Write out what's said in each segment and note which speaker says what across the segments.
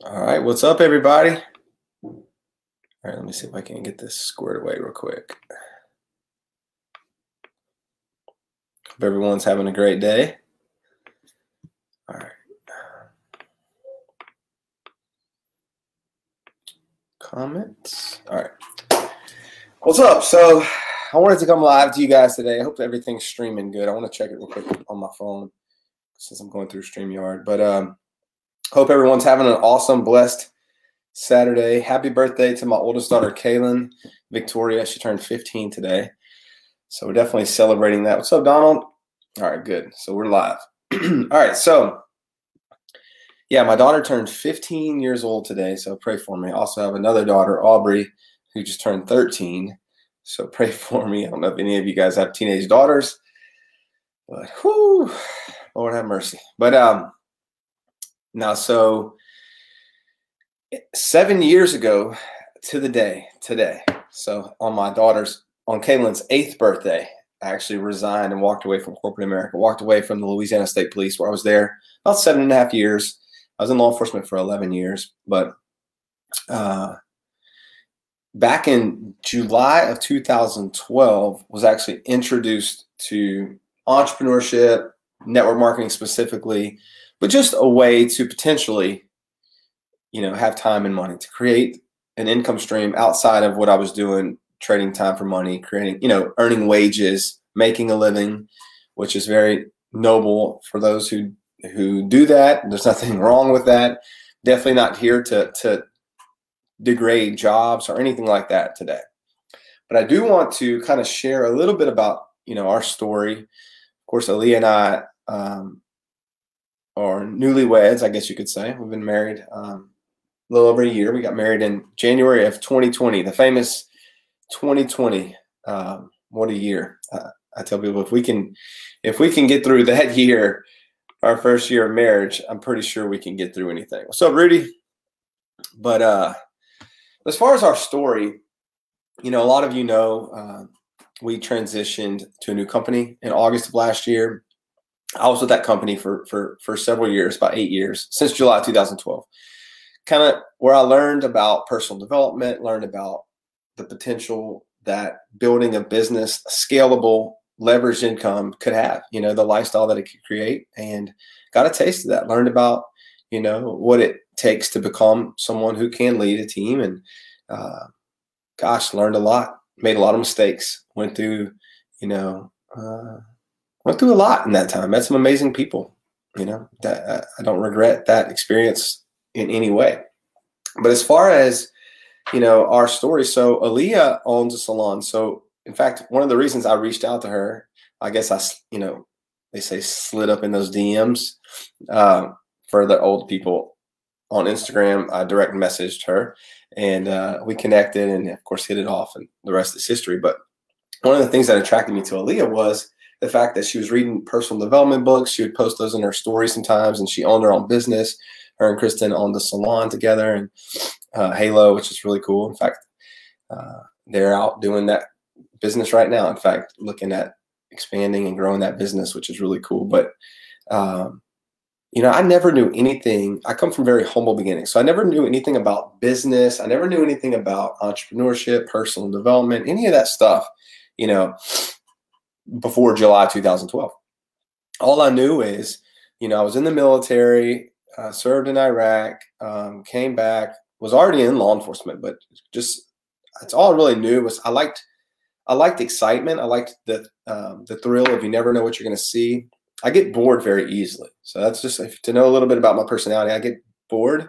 Speaker 1: All right, what's up, everybody? All right, let me see if I can get this squared away real quick. Hope everyone's having a great day. All right. Comments. All right. What's up? So I wanted to come live to you guys today. I hope everything's streaming good. I want to check it real quick on my phone since I'm going through StreamYard. But hope everyone's having an awesome, blessed Saturday. Happy birthday to my oldest daughter, Kaylin Victoria. She turned 15 today. So we're definitely celebrating that. What's up, Donald? All right, good. So we're live. All right, so yeah, my daughter turned 15 years old today, so pray for me. I also have another daughter, Aubrey, who just turned 13. So pray for me. I don't know if any of you guys have teenage daughters, but whoo, Lord have mercy. But now, so 7 years ago to the day today, so on Kaylin's 8th birthday, I actually resigned and walked away from corporate America, walked away from the Louisiana State Police, where I was there about 7.5 years. I was in law enforcement for 11 years, but back in July of 2012 was actually introduced to entrepreneurship, network marketing specifically, but just a way to potentially, have time and money to create an income stream outside of what I was doing, trading time for money, creating, earning wages, making a living, which is very noble for those who do that. There's nothing wrong with that. Definitely not here to degrade jobs or anything like that today. But I do want to kind of share a little bit about, our story. Of course, Aaliyah and I are newlyweds, I guess you could say. We've been married a little over a year. We got married in January of 2020, the famous 2020. What a year. I tell people if we can get through that year, our first year of marriage, I'm pretty sure we can get through anything. What's up, Rudy? But as far as our story, a lot of we transitioned to a new company in August of last year. I was with that company for several years, about 8 years, since July 2012. Kind of where I learned about personal development, learned about the potential that building a business, scalable, leveraged income could have, the lifestyle that it could create, and got a taste of that. Learned about, what it takes to become someone who can lead a team, and learned a lot, made a lot of mistakes, went through a lot in that time. Met some amazing people, that I don't regret that experience in any way. But as far as our story, so Aaliyah owns a salon. So in fact, one of the reasons I reached out to her, I guess they say slid up in those DMs for the old people on Instagram. I direct messaged her, and we connected, and of course hit it off, and the rest is history. But one of the things that attracted me to Aaliyah was the fact that she was reading personal development books. She would post those in her stories sometimes, and she owned her own business. Her and Kristen owned the salon together, and Halo, which is really cool. In fact, they're out doing that business right now. In fact, looking at expanding and growing that business, which is really cool. But, I never knew anything. I come from very humble beginnings. So I never knew anything about business. I never knew anything about entrepreneurship, personal development, any of that stuff, before July 2012. All I knew is, I was in the military, served in Iraq, came back, was already in law enforcement, but it's all I really knew was I liked excitement. I liked the thrill of you never know what you're going to see. I get bored very easily. So that's just to know a little bit about my personality. I get bored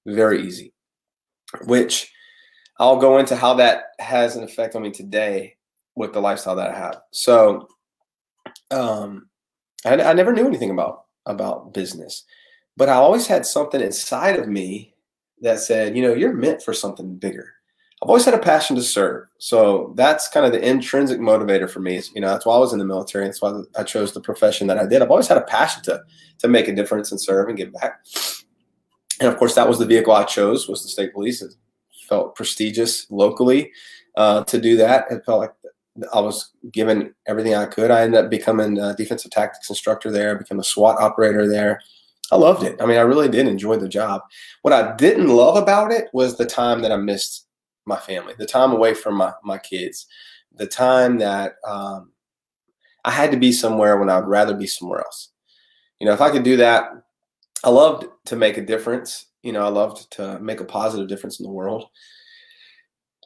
Speaker 1: very easy, which I'll go into how that has an effect on me today with the lifestyle that I have. So I never knew anything about business, but I always had something inside of me that said, you're meant for something bigger. I've always had a passion to serve. So that's kind of the intrinsic motivator for me. That's why I was in the military. That's why I chose the profession that I did. I've always had a passion to make a difference and serve and give back. And of course, that was the vehicle I chose, was the state police. It felt prestigious locally to do that. It felt like I was given everything I could. I ended up becoming a defensive tactics instructor there. I became a SWAT operator there. I loved it. I mean, I really did enjoy the job. What I didn't love about it was the time that I missed my family, the time away from my kids, the time that I had to be somewhere when I'd rather be somewhere else. You know, if I could do that, I loved to make a difference. You know, I loved to make a positive difference in the world.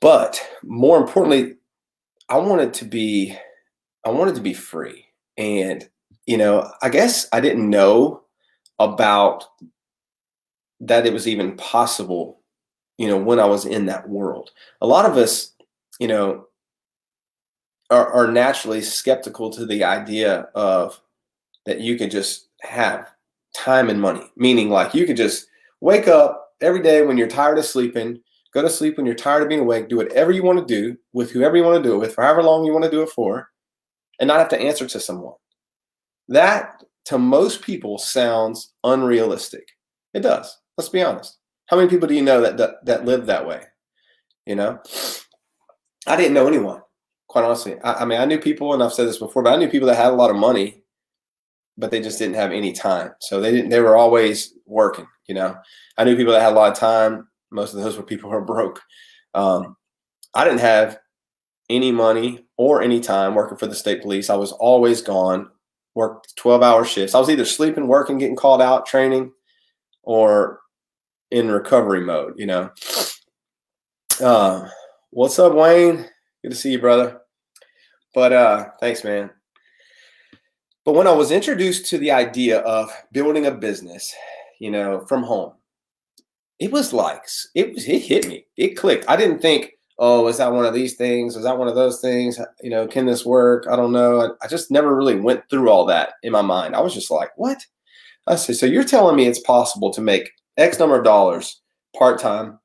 Speaker 1: But more importantly, I wanted to be free. And, you know, I guess I didn't know about that it was even possible, you know, when I was in that world. A lot of us, you know, are naturally skeptical to the idea of that you could just have time and money, meaning like you could just wake up every day when you're tired of sleeping, go to sleep when you're tired of being awake, do whatever you want to do with whoever you want to do it with, for however long you want to do it for, and not have to answer to someone. That, to most people, sounds unrealistic. It does. Let's be honest. How many people do you know that live that way? You know, I didn't know anyone, quite honestly. I mean, I knew people, and I've said this before, but I knew people that had a lot of money, but they just didn't have any time. So they were always working, you know. I knew people that had a lot of time. Most of those were people who were broke. I didn't have any money or any time working for the state police. I was always gone, worked 12-hour shifts. I was either sleeping, working, getting called out, training, or in recovery mode, you know. What's up, Wayne? Good to see you, brother. But thanks, man. But when I was introduced to the idea of building a business, you know, from home, it hit me. It clicked. I didn't think, oh, is that one of these things? Is that one of those things? You know, can this work? I don't know. I just never really went through all that in my mind. I was just like, what? I said, so you're telling me it's possible to make X number of dollars part-time,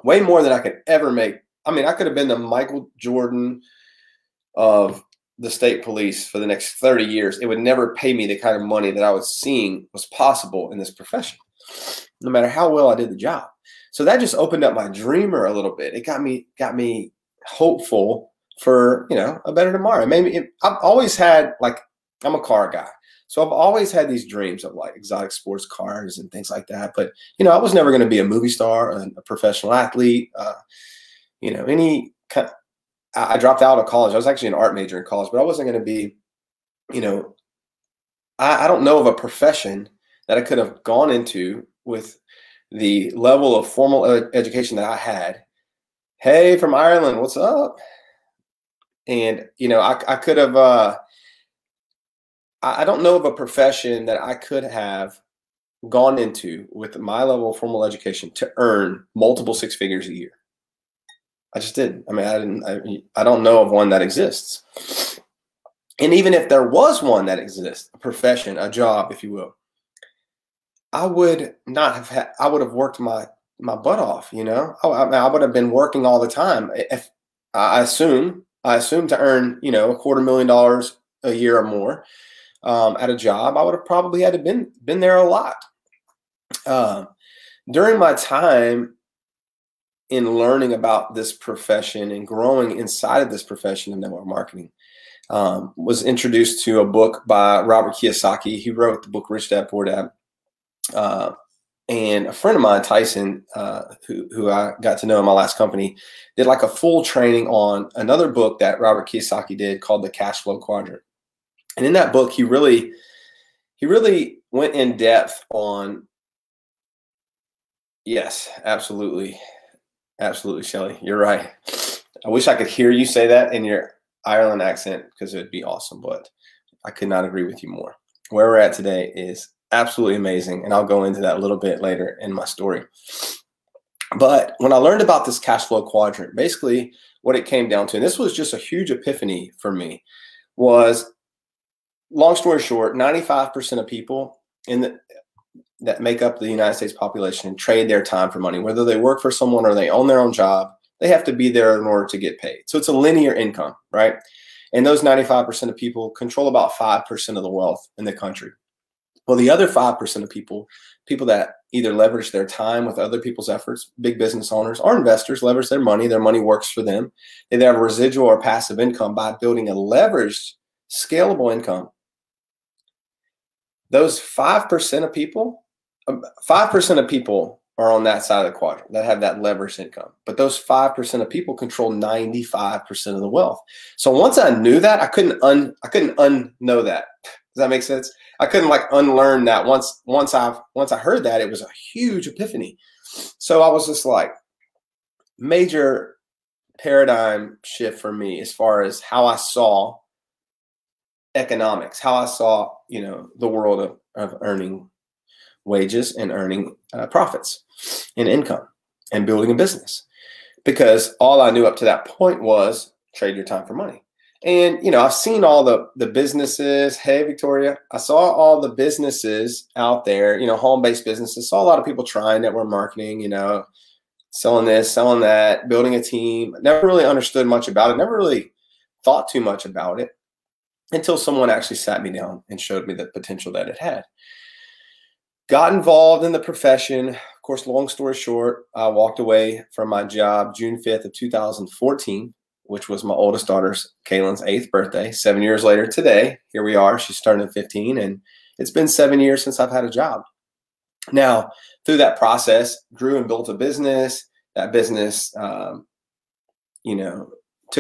Speaker 1: way more than I could ever make. I mean, I could have been the Michael Jordan of the state police for the next 30 years. It would never pay me the kind of money that I was seeing was possible in this profession, no matter how well I did the job. So that just opened up my dreamer a little bit. It got me hopeful for, you know, a better tomorrow. I've always had, like, I'm a car guy. So I've always had these dreams of like exotic sports cars and things like that. But, you know, I was never going to be a movie star, a professional athlete, you know, I dropped out of college. I was actually an art major in college, but I wasn't going to be, you know, I don't know of a profession that I could have gone into with the level of formal education that I had. Hey, from Ireland, what's up? And, you know, I could have, I don't know of a profession that I could have gone into with my level of formal education to earn multiple six figures a year. I just didn't. I mean, I don't know of one that exists. And even if there was one that exists, a profession, a job, if you will, I would not have had, I would have worked my butt off, you know. I would have been working all the time. If I assume to earn, you know, $250,000 a year or more at a job, I would have probably had to been there a lot. During my time in learning about this profession and growing inside of this profession of network marketing, was introduced to a book by Robert Kiyosaki. He wrote the book Rich Dad Poor Dad. And a friend of mine, Tyson, who I got to know in my last company, did like a full training on another book that Robert Kiyosaki did called The Cash Flow Quadrant. And in that book, he really went in depth on, yes, absolutely, Shelly, you're right. I wish I could hear you say that in your Ireland accent because it would be awesome, but I could not agree with you more. Where we're at today is absolutely amazing, and I'll go into that a little bit later in my story. But when I learned about this cash flow quadrant, basically what it came down to, and this was just a huge epiphany for me, was, long story short, 95% of people that make up the United States population trade their time for money. Whether they work for someone or they own their own job, they have to be there in order to get paid. So it's a linear income, right? And those 95% of people control about 5% of the wealth in the country. Well, the other 5% of people that either leverage their time with other people's efforts, big business owners or investors, leverage their money works for them. They have a residual or passive income by building a leveraged, scalable income. Those 5% of people 5% of people are on that side of the quadrant that have that leveraged income. But those 5% of people control 95% of the wealth. So once I knew that, I couldn't unknow that. Does that make sense? I couldn't like unlearn that. Once I heard that, it was a huge epiphany. So I was just like, major paradigm shift for me as far as how I saw economics, how I saw, the world of earning wages and earning profits and income and building a business. Because all I knew up to that point was trade your time for money. And, I've seen all the businesses. Hey, Victoria, I saw all the businesses out there, home-based businesses. Saw a lot of people trying network marketing, selling this, selling that, building a team. Never really understood much about it. Never really thought too much about it until someone actually sat me down and showed me the potential that it had. Got involved in the profession. Of course, long story short, I walked away from my job June 5th of 2014, which was my oldest daughter's, Kaylin's, 8th birthday. 7 years later today, here we are. She's starting at 15, and it's been 7 years since I've had a job. Now, through that process, grew and built a business. That business, took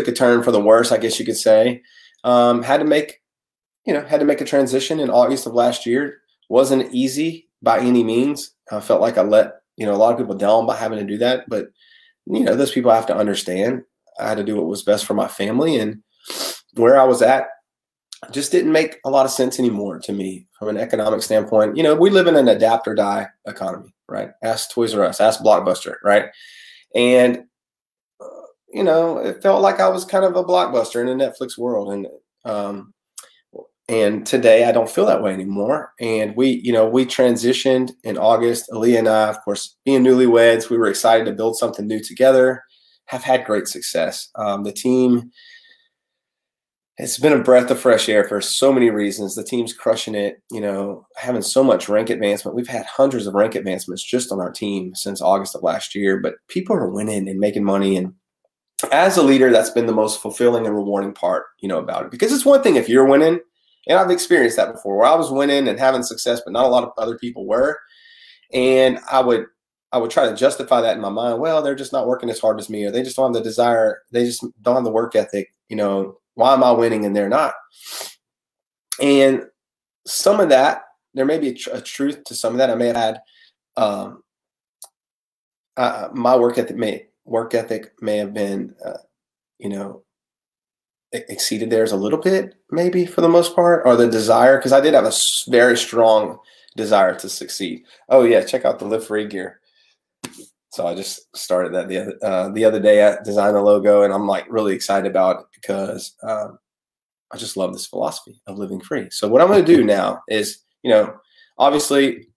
Speaker 1: a turn for the worse, I guess you could say. Had to make a transition in August of last year. Wasn't easy by any means. I felt like I let, a lot of people down by having to do that. But, those people have to understand I had to do what was best for my family. And where I was at just didn't make a lot of sense anymore to me from an economic standpoint. We live in an adapt or die economy, right? Ask Toys R Us, ask Blockbuster, right? And, it felt like I was kind of a Blockbuster in the Netflix world. And today I don't feel that way anymore. And we transitioned in August. Aaliyah and I, of course, being newlyweds, we were excited to build something new together, have had great success. The team, it's been a breath of fresh air for so many reasons. The team's crushing it, having so much rank advancement. We've had hundreds of rank advancements just on our team since August of last year, but people are winning and making money. And as a leader, that's been the most fulfilling and rewarding part, about it. Because it's one thing if you're winning, and I've experienced that before, where I was winning and having success, but not a lot of other people were. And I would try to justify that in my mind. Well, they're just not working as hard as me, or they just don't have the desire. They just don't have the work ethic. Why am I winning and they're not? And some of that, there may be a truth to some of that. I may have had my work ethic may have been, exceeded theirs a little bit, maybe for the most part, or the desire, because I did have a very strong desire to succeed. Oh yeah, check out the Lift Free gear. So I just started that the other day. I designed the logo, and I'm like really excited about it because I just love this philosophy of living free. So what I'm going to do now is, obviously,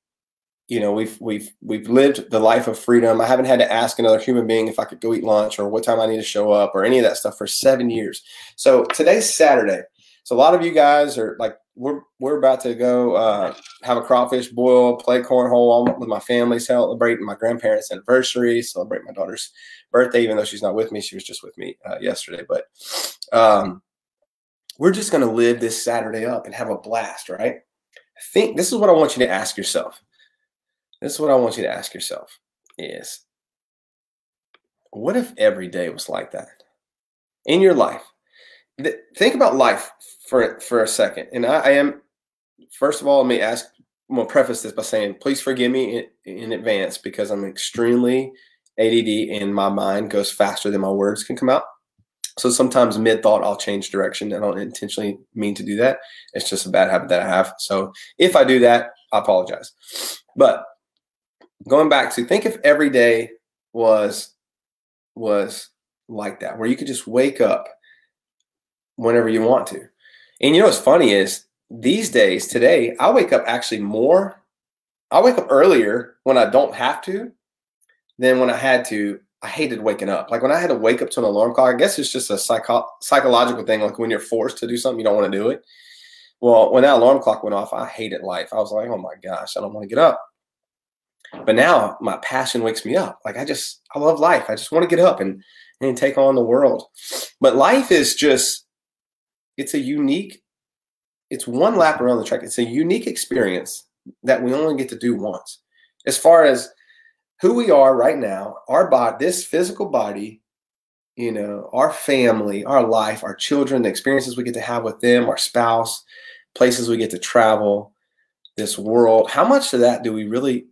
Speaker 1: we've lived the life of freedom. I haven't had to ask another human being if I could go eat lunch or what time I need to show up or any of that stuff for 7 years. So today's Saturday. So a lot of you guys are like, we're about to go have a crawfish boil, play cornhole with my family, celebrate my grandparents' anniversary, celebrate my daughter's birthday, even though she's not with me. She was just with me yesterday. But we're just going to live this Saturday up and have a blast, right? This is what I want you to ask yourself. This is what I want you to ask yourself is, what if every day was like that in your life? Think about life for a second. And I am, first of all, I'm going to preface this by saying, please forgive me in advance because I'm extremely ADD and my mind goes faster than my words can come out. So sometimes mid-thought, I'll change direction. I don't intentionally mean to do that. It's just a bad habit that I have. So if I do that, I apologize. But going back to think if every day was like that, where you could just wake up whenever you want to. And what's funny is these days, today, I wake up actually more. I wake up earlier when I don't have to than when I had to. I hated waking up. Like when I had to wake up to an alarm clock, I guess it's just a psychological thing. Like when you're forced to do something, you don't want to do it. Well, when that alarm clock went off, I hated life. I was like, oh my gosh, I don't want to get up. But now my passion wakes me up. Like I love life. I just want to get up and take on the world. But life is just, it's one lap around the track. It's a unique experience that we only get to do once. as far as who we are right now, our body, this physical body, you know, our family, our life, our children, the experiences we get to have with them, our spouse, places we get to travel, this world, how much of that do we really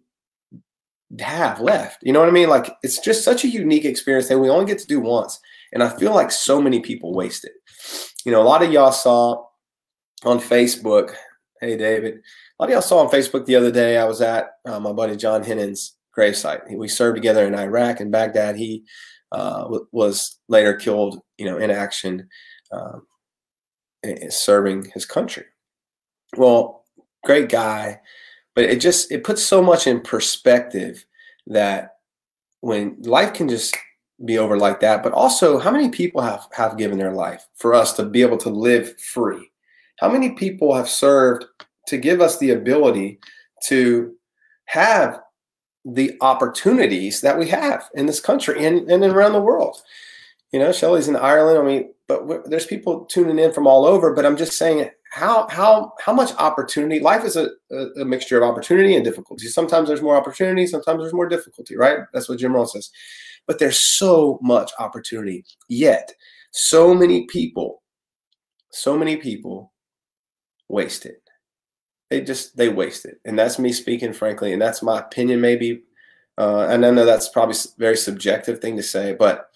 Speaker 1: have left? You know what I mean? Like, it's just such a unique experience that we only get to do once. And I feel like so many people waste it. You know, a lot of y'all saw on Facebook, hey, David, a lot of y'all saw on Facebook the other day, I was at my buddy John Hennon's gravesite. We served together in Iraq and Baghdad. He was later killed, you know, in action, serving his country. Well, great guy, but it puts so much in perspective that when life can just be over like that, but also how many people have given their life for us to be able to live free? How many people have served to give us the ability to have the opportunities that we have in this country and around the world? You know, Shelley's in Ireland. I mean, but there's people tuning in from all over. But I'm just saying, how much opportunity? Life is a mixture of opportunity and difficulty. Sometimes there's more opportunity. Sometimes there's more difficulty, right? That's what Jim Rohn says. But there's so much opportunity. Yet, so many people waste it. They waste it. And that's me speaking frankly. And that's my opinion maybe. And I know that's probably a very subjective thing to say, but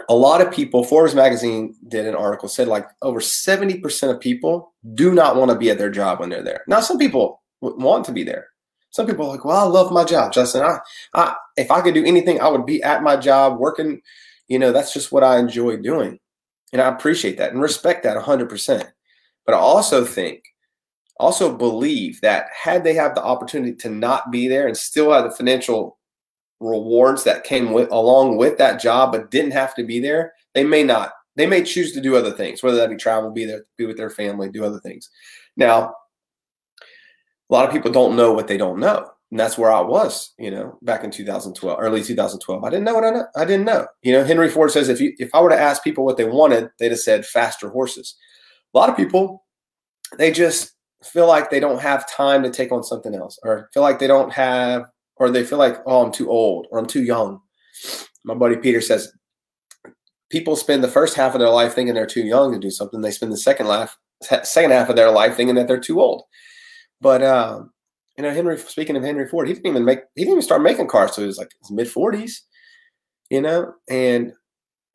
Speaker 1: a lot of people, Forbes magazine did an article, said like over 70% of people do not want to be at their job when they're there. Now, some people want to be there. Some people are like, well, I love my job, Justin. If I could do anything, I would be at my job working. You know, that's just what I enjoy doing. And I appreciate that and respect that 100%. But I also believe that had they have the opportunity to not be there and still have the financial rewards that came along with that job, but didn't have to be there, they may choose to do other things, whether that be travel, be with their family, do other things. Now, a lot of people don't know what they don't know. And that's where I was, you know, back in 2012, early 2012. I didn't know what I didn't know. You know, Henry Ford says, if I were to ask people what they wanted, they'd have said faster horses. A lot of people, they just feel like they don't have time to take on something else, or feel like they don't have, or they feel like, oh, I'm too old or I'm too young. My buddy Peter says people spend the first half of their life thinking they're too young to do something. They spend the second half of their life thinking that they're too old. But you know, speaking of Henry Ford, he didn't even start making cars till he was like his mid-40s. You know, and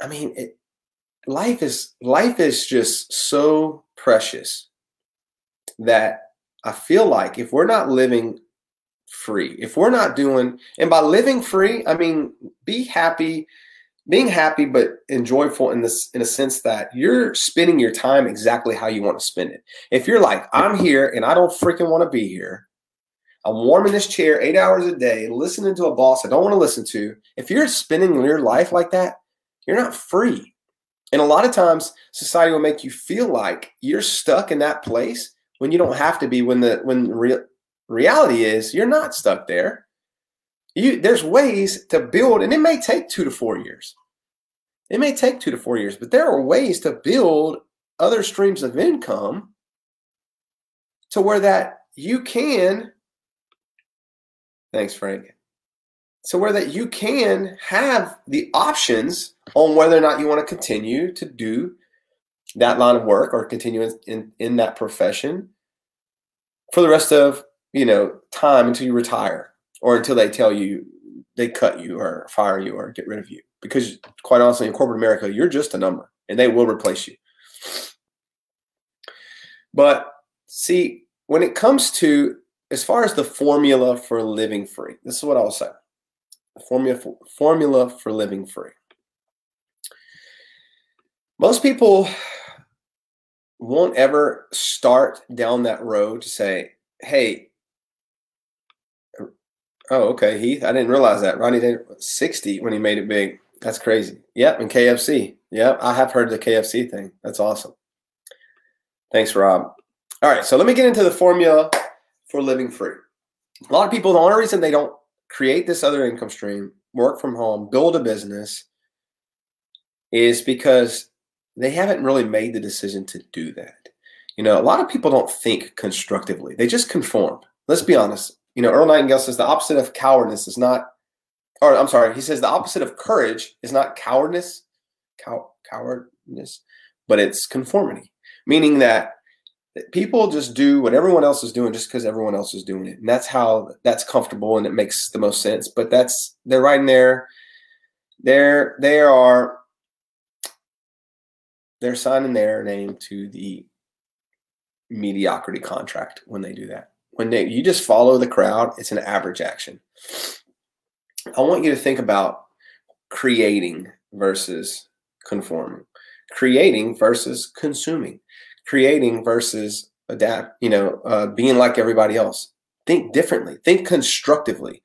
Speaker 1: I mean, life is just so precious that I feel like if we're not living free, if we're not doing, and by living free, I mean being happy, but enjoyable in a sense that you're spending your time exactly how you want to spend it. If you're like, I'm here and I don't freaking want to be here, I'm warm in this chair 8 hours a day, listening to a boss I don't want to listen to. If you're spending your life like that, you're not free. And a lot of times society will make you feel like you're stuck in that place when you don't have to be, when reality is you're not stuck there. There's ways to build, and it may take 2 to 4 years. It may take 2 to 4 years, but there are ways to build other streams of income to where that you can, thanks, Frank, so where that you can have the options on whether or not you want to continue to do that line of work or continue in that profession for the rest of, you know, time until you retire, or until they tell you they cut you or fire you or get rid of you. Because quite honestly, in corporate America, you're just a number and they will replace you. But see, when it comes to, as far as the formula for living free, this is what I'll say. The formula for living free. Most people won't ever start down that road to say, hey, oh, okay, Heath, I didn't realize that. Ronnie did 60 when he made it big. That's crazy. Yep, and KFC. Yep, I have heard the KFC thing. That's awesome. Thanks, Rob. All right, so let me get into the formula for living free. A lot of people, the only reason they don't create this other income stream, work from home, build a business, is because they haven't really made the decision to do that. You know, a lot of people don't think constructively. They just conform. Let's be honest. You know, Earl Nightingale says the opposite of cowardice is not, or I'm sorry, he says the opposite of courage is not cowardice, but it's conformity, meaning that people just do what everyone else is doing just because everyone else is doing it. And that's comfortable and it makes the most sense. But they're right in there. They're signing their name to the mediocrity contract when they do that. When you just follow the crowd, it's an average action. I want you to think about creating versus conforming, creating versus consuming, creating versus being like everybody else. Think differently, think constructively,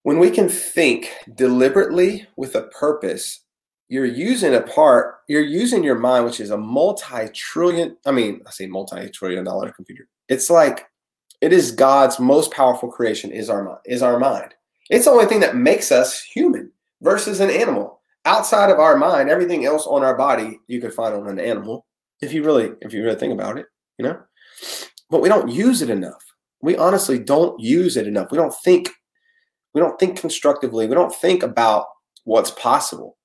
Speaker 1: when we can think deliberately with a purpose, you're using your mind, which is a multi-trillion dollar computer. It's like, it is God's most powerful creation is our mind. It's the only thing that makes us human versus an animal. Outside of our mind, everything else on our body you could find on an animal, if you really think about it, you know. But we don't use it enough. We honestly don't use it enough. We don't think constructively. We don't think about what's possible.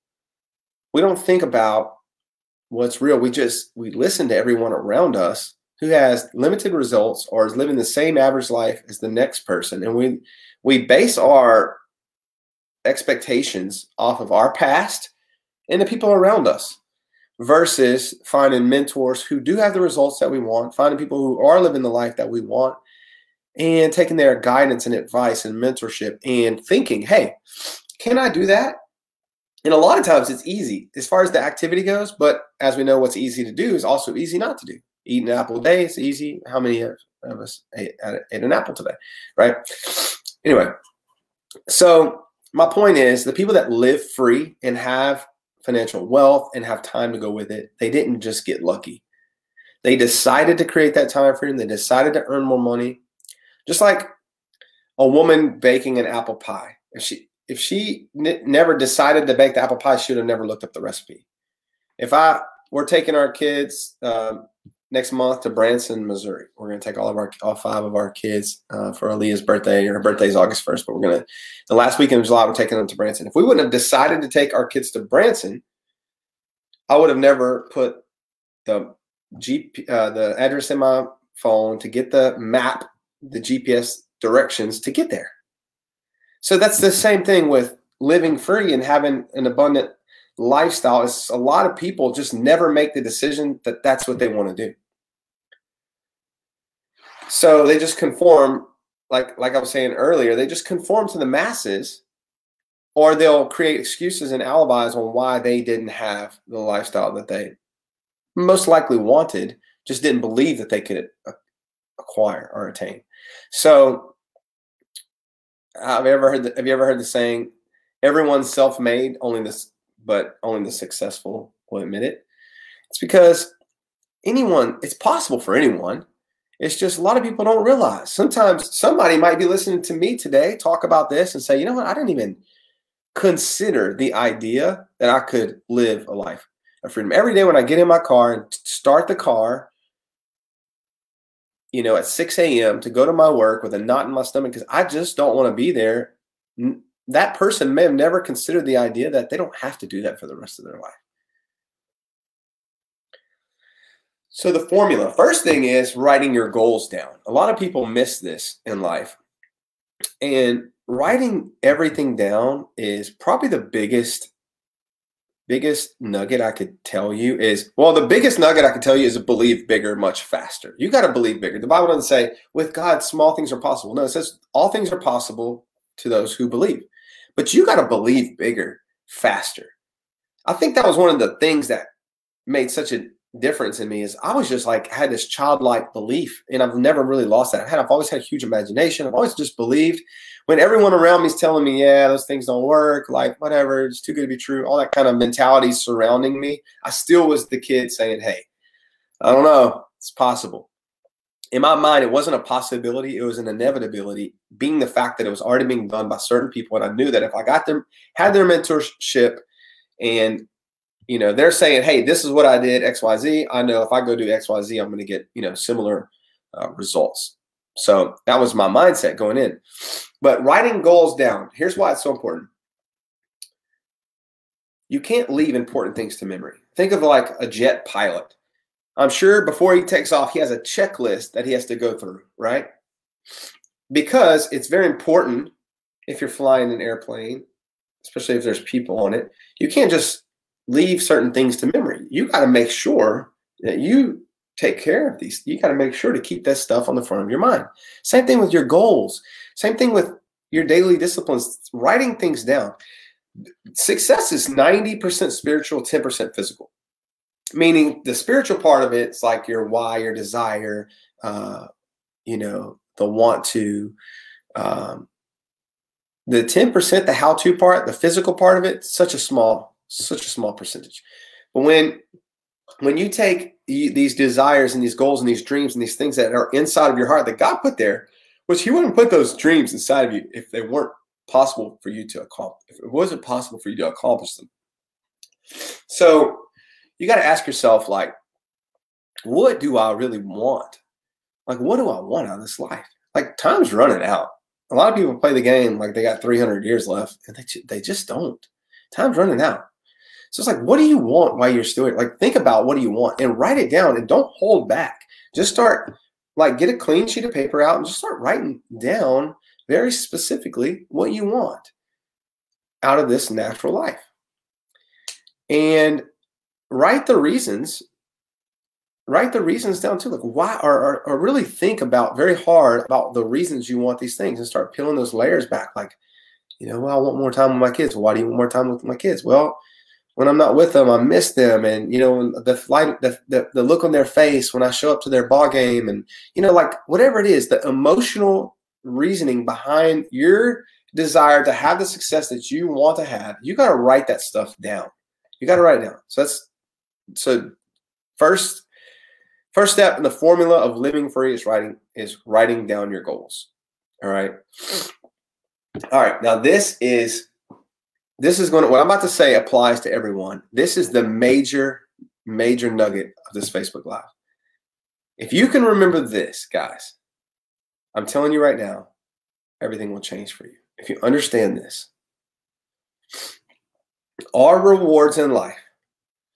Speaker 1: We don't think about what's real. We listen to everyone around us who has limited results or is living the same average life as the next person. And we base our expectations off of our past and the people around us versus finding mentors who do have the results that we want, finding people who are living the life that we want, and taking their guidance and advice and mentorship and thinking, hey, can I do that? And a lot of times it's easy as far as the activity goes, but as we know, what's easy to do is also easy not to do. Eat an apple a day is easy. How many of us ate an apple today, right? Anyway, so my point is the people that live free and have financial wealth and have time to go with it, they didn't just get lucky. They decided to create that time freedom. They decided to earn more money. Just like a woman baking an apple pie. If she never decided to bake the apple pie, she would have never looked up the recipe. We're taking our kids next month to Branson, Missouri. We're going to take all 5 of our kids for Aaliyah's birthday. Her birthday's August 1st, but the last weekend of July, we're taking them to Branson. If we wouldn't have decided to take our kids to Branson, I would have never put the address in my phone to get the map, the GPS directions to get there. So that's the same thing with living free and having an abundant lifestyle. It's a lot of people just never make the decision that that's what they want to do. So they just conform, like I was saying earlier, they just conform to the masses, or they'll create excuses and alibis on why they didn't have the lifestyle that they most likely wanted, just didn't believe that they could acquire or attain. So have you ever heard the saying, everyone's self-made, but only the successful will admit it? It's because it's possible for anyone. It's just a lot of people don't realize. Sometimes somebody might be listening to me today talk about this and say, you know what, I didn't even consider the idea that I could live a life of freedom. Every day when I get in my car and start the car, at 6 a.m. to go to my work with a knot in my stomach because I just don't want to be there. That person may have never considered the idea that they don't have to do that for the rest of their life. So the formula, first thing is writing your goals down. A lot of people miss this in life. And writing everything down is probably the biggest nugget I could tell you the biggest nugget I could tell you is to believe bigger much faster. You got to believe bigger. The Bible doesn't say with God, small things are possible. No, it says all things are possible to those who believe. But you got to believe bigger, faster. I think that was one of the things that made such a difference in me is I was just like, I had this childlike belief, and I've never really lost that. I've always had a huge imagination. I've always just believed when everyone around me is telling me, yeah, those things don't work, like whatever, it's too good to be true, all that kind of mentality surrounding me. I still was the kid saying, hey, I don't know, it's possible. In my mind, it wasn't a possibility, it was an inevitability, being the fact that it was already being done by certain people. And I knew that if I had their mentorship and they're saying, hey, this is what I did, XYZ. I know if I go do XYZ, I'm going to get, similar results. So that was my mindset going in. But writing goals down, here's why it's so important. You can't leave important things to memory. Think of like a jet pilot. I'm sure before he takes off, he has a checklist that he has to go through, right? Because it's very important if you're flying an airplane, especially if there's people on it, you can't just leave certain things to memory. You got to make sure that you take care of these. You got to make sure to keep that stuff on the front of your mind. Same thing with your goals. Same thing with your daily disciplines, writing things down. Success is 90% spiritual, 10% physical. Meaning the spiritual part of it's like your why, your desire, you know, the want to. The 10%, the how-to part, the physical part of it, such a small percentage. But when you take these desires and these goals and these dreams and these things that are inside of your heart that God put there, which He wouldn't put those dreams inside of you if they weren't possible for you to accomplish, if it wasn't possible for you to accomplish them. So you got to ask yourself, like, what do I really want? Like, what do I want out of this life? Like, time's running out. A lot of people play the game like they got 300 years left, and they just don't. Time's running out. So it's like, what do you want while you're still here? Like, think about what do you want and write it down, and don't hold back. Just start, like, get a clean sheet of paper out and just start writing down very specifically what you want out of this natural life. And write the reasons down too. Like, why, or really think about very hard about the reasons you want these things and start peeling those layers back. Like, you know, well, I want more time with my kids. Well, why do you want more time with my kids? Well, when I'm not with them, I miss them. And, you know, the look on their face when I show up to their ball game, and, you know, like, whatever it is, the emotional reasoning behind your desire to have the success that you want to have, you got to write that stuff down. You got to write it down. So first step in the formula of living free is writing down your goals. All right. Now this is what I'm about to say applies to everyone. This is the major nugget of this Facebook Live. If you can remember this, guys, I'm telling you right now, everything will change for you. If you understand this, our rewards in life,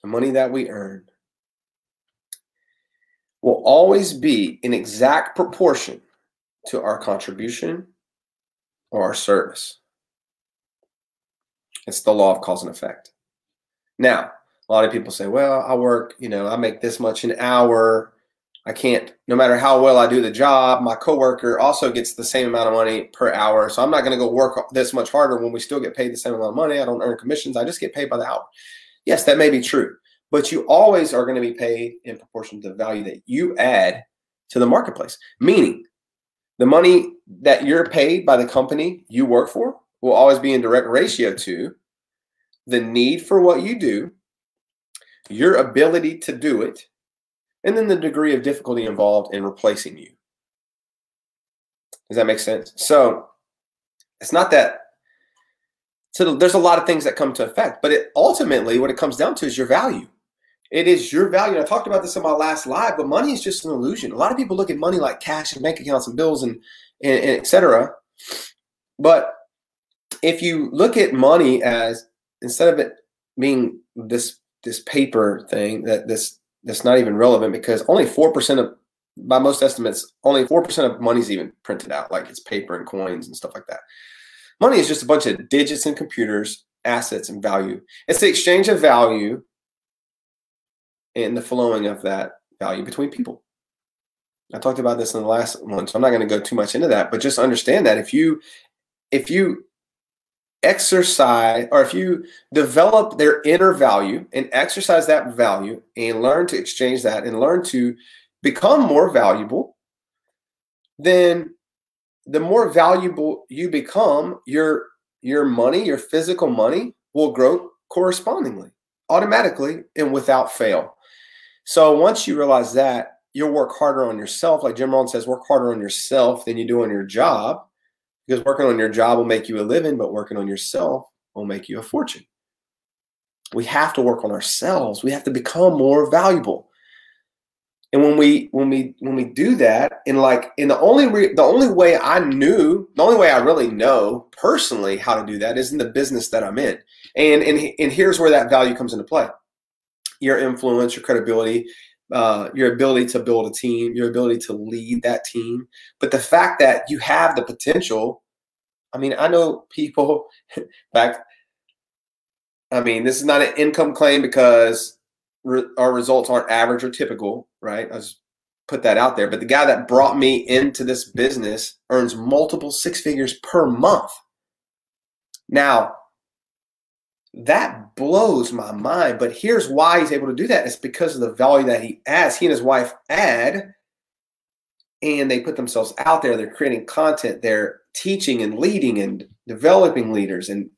Speaker 1: the money that we earn, will always be in exact proportion to our contribution or our service. It's the law of cause and effect. Now, a lot of people say, well, I work, you know, I make this much an hour. I can't, no matter how well I do the job, my coworker also gets the same amount of money per hour. So I'm not going to go work this much harder when we still get paid the same amount of money. I don't earn commissions. I just get paid by the hour. Yes, that may be true, but you always are going to be paid in proportion to the value that you add to the marketplace. Meaning the money that you're paid by the company you work for will always be in direct ratio to the need for what you do, your ability to do it, and then the degree of difficulty involved in replacing you. Does that make sense? So it's not that. So there's a lot of things that come to effect, but ultimately what it comes down to is your value. It is your value. And I talked about this in my last live, but money is just an illusion. A lot of people look at money like cash and bank accounts and bills and et cetera. But if you look at money as, instead of it being this paper thing that's not even relevant, because only 4% of, by most estimates, only 4% of money is even printed out, like it's paper and coins and stuff like that. Money is just a bunch of digits and computers, assets, and value. It's the exchange of value and the flowing of that value between people. I talked about this in the last one, so I'm not going to go too much into that, but just understand that if you exercise, or if you develop their inner value and exercise that value and learn to exchange that and learn to become more valuable, then the more valuable you become, your money, your physical money, will grow correspondingly, automatically, and without fail. So once you realize that, you'll work harder on yourself. Like Jim Rohn says, work harder on yourself than you do on your job, because working on your job will make you a living, but working on yourself will make you a fortune. We have to work on ourselves. We have to become more valuable. And when we do that, and the only way I really know personally how to do that is in the business that I'm in. And here's where that value comes into play. Your influence, your credibility, your ability to build a team, your ability to lead that team. But the fact that you have the potential, I mean, I know people back, I mean, this is not an income claim because our results aren't average or typical, right? I just put that out there. But the guy that brought me into this business earns multiple six figures per month. Now, that blows my mind. But here's why he's able to do that. It's because of the value that he adds. He and his wife add, and they put themselves out there. They're creating content. They're teaching and leading and developing leaders and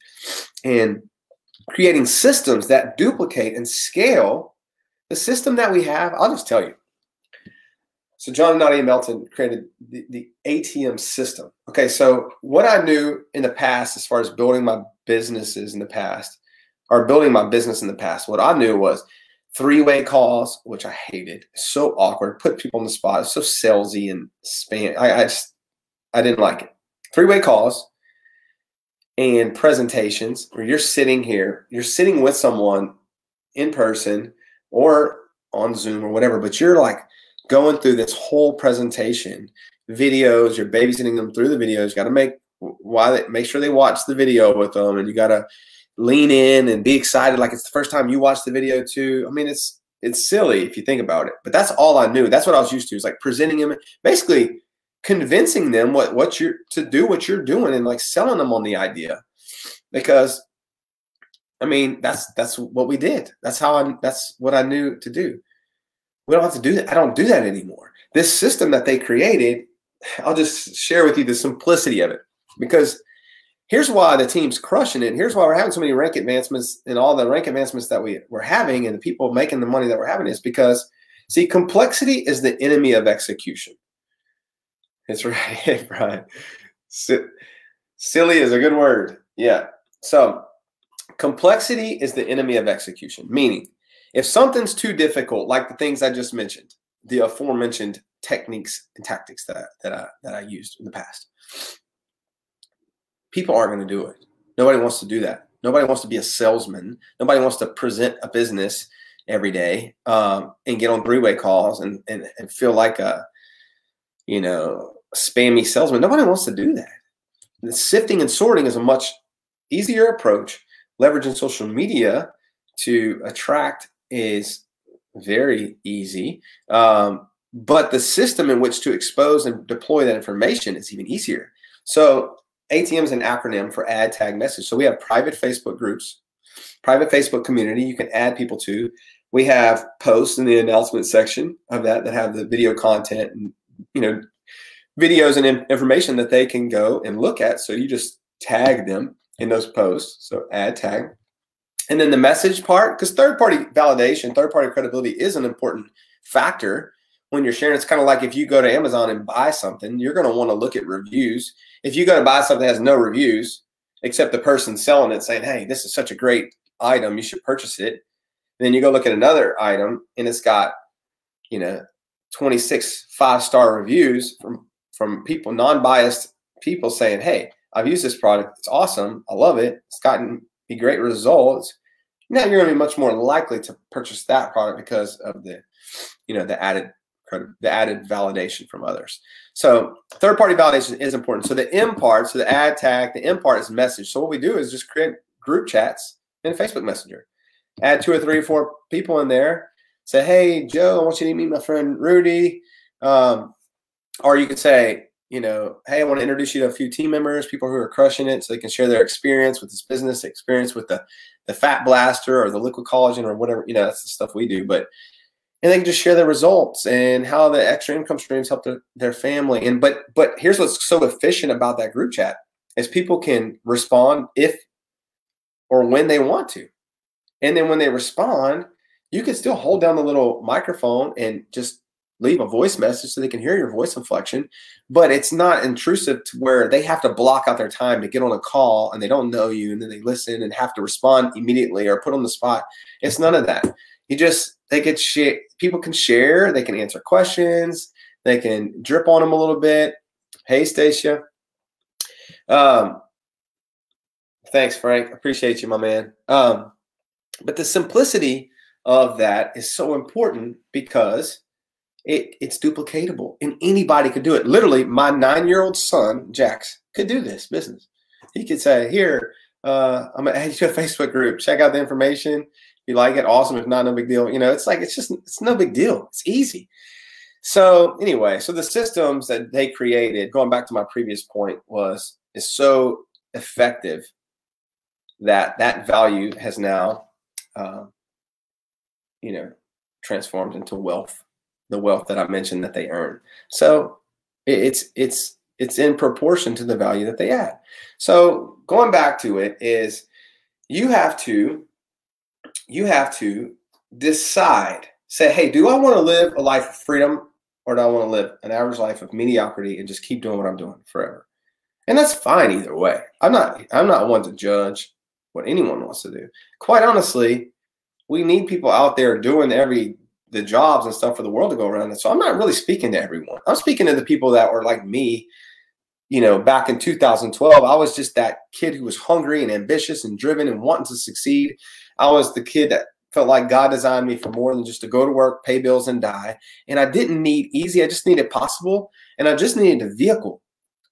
Speaker 1: creating systems that duplicate and scale the system that we have. I'll just tell you. So John and Nadia Melton created the ATM system. Okay, so what I knew in the past as far as building my businesses in the past, or building my business in the past, what I knew was three-way calls, which I hated. It's so awkward, put people on the spot. It's so salesy and spam. I didn't like it. Three-way calls and presentations where you're sitting here, you're sitting with someone in person or on Zoom or whatever, but you're like going through this whole presentation, videos, you're babysitting them through the videos. You got to make sure they watch the video with them, and you got to lean in and be excited like it's the first time you watch the video too. I mean, it's silly if you think about it, but that's all I knew. That's what I was used to, is like presenting them, basically convincing them what you're doing, and like selling them on the idea. Because I mean, that's what we did. That's what I knew to do. We don't have to do that. I don't do that anymore. This system that they created, I'll just share with you the simplicity of it, because here's why the team's crushing it. Here's why we're having so many rank advancements, and all the rank advancements that we're having, and the people making the money that we're having, is because, see, complexity is the enemy of execution. It's right, Brian. Silly is a good word. Yeah. So complexity is the enemy of execution, meaning if something's too difficult, like the things I just mentioned, the aforementioned techniques and tactics that I used in the past, people aren't going to do it. Nobody wants to do that. Nobody wants to be a salesman. Nobody wants to present a business every day and get on three-way calls and feel like a spammy salesman. Nobody wants to do that. The sifting and sorting is a much easier approach. Leveraging social media to attract is very easy. But the system in which to expose and deploy that information is even easier. So ATM is an acronym for add, tag, message. So we have private Facebook groups, private Facebook community you can add people to. We have posts in the announcement section of that have the video content and videos and information that they can go and look at. So you just tag them in those posts. So add, tag. And then the message part, because third-party validation, third-party credibility is an important factor when you're sharing. It's kind of like if you go to Amazon and buy something, you're going to want to look at reviews. If you go to buy something that has no reviews, except the person selling it saying, hey, this is such a great item, you should purchase it. And then you go look at another item and it's got, 26 5-star reviews from people, non-biased people saying, hey, I've used this product. It's awesome. I love it. It's gotten me great results. Now you're going to be much more likely to purchase that product because of the added validation from others. So third-party validation is important. So the M part, so the add, tag, the M part is message. So what we do is just create group chats in Facebook Messenger. Add 2 or 3 or 4 people in there. Say, hey, Joe, I want you to meet my friend Rudy. Or you could say, hey, I want to introduce you to a few team members, people who are crushing it, so they can share their experience with this business, experience with the fat blaster or the liquid collagen or whatever. That's the stuff we do. And they can just share their results and how the extra income streams help their family. But here's what's so efficient about that group chat is people can respond if or when they want to. And then when they respond, you can still hold down the little microphone and just leave a voice message so they can hear your voice inflection, but it's not intrusive to where they have to block out their time to get on a call and they don't know you and then they listen and have to respond immediately or put on the spot. It's none of that. they could share. People can share. They can answer questions. They can drip on them a little bit. Hey, Stacia. Thanks, Frank. Appreciate you, my man. But the simplicity of that is so important because it's duplicatable and anybody could do it. Literally, my 9-year-old son, Jax, could do this business. He could say, here, I'm going to add you to a Facebook group. Check out the information. If you like it, awesome. If not, no big deal. You know, it's no big deal. It's easy. So anyway, so the systems that they created, going back to my previous point, is so effective that value has now, transformed into wealth, the wealth that I mentioned that they earn. So it's in proportion to the value that they add. So going back to it is you have to decide, say, hey, do I want to live a life of freedom or do I want to live an average life of mediocrity and just keep doing what I'm doing forever? And that's fine either way. I'm not one to judge what anyone wants to do. Quite honestly, we need people out there doing the jobs and stuff for the world to go around. And so I'm not really speaking to everyone. I'm speaking to the people that were like me, back in 2012. I was just that kid who was hungry and ambitious and driven and wanting to succeed. I was the kid that felt like God designed me for more than just to go to work, pay bills, and die. And I didn't need easy. I just needed possible. And I just needed a vehicle.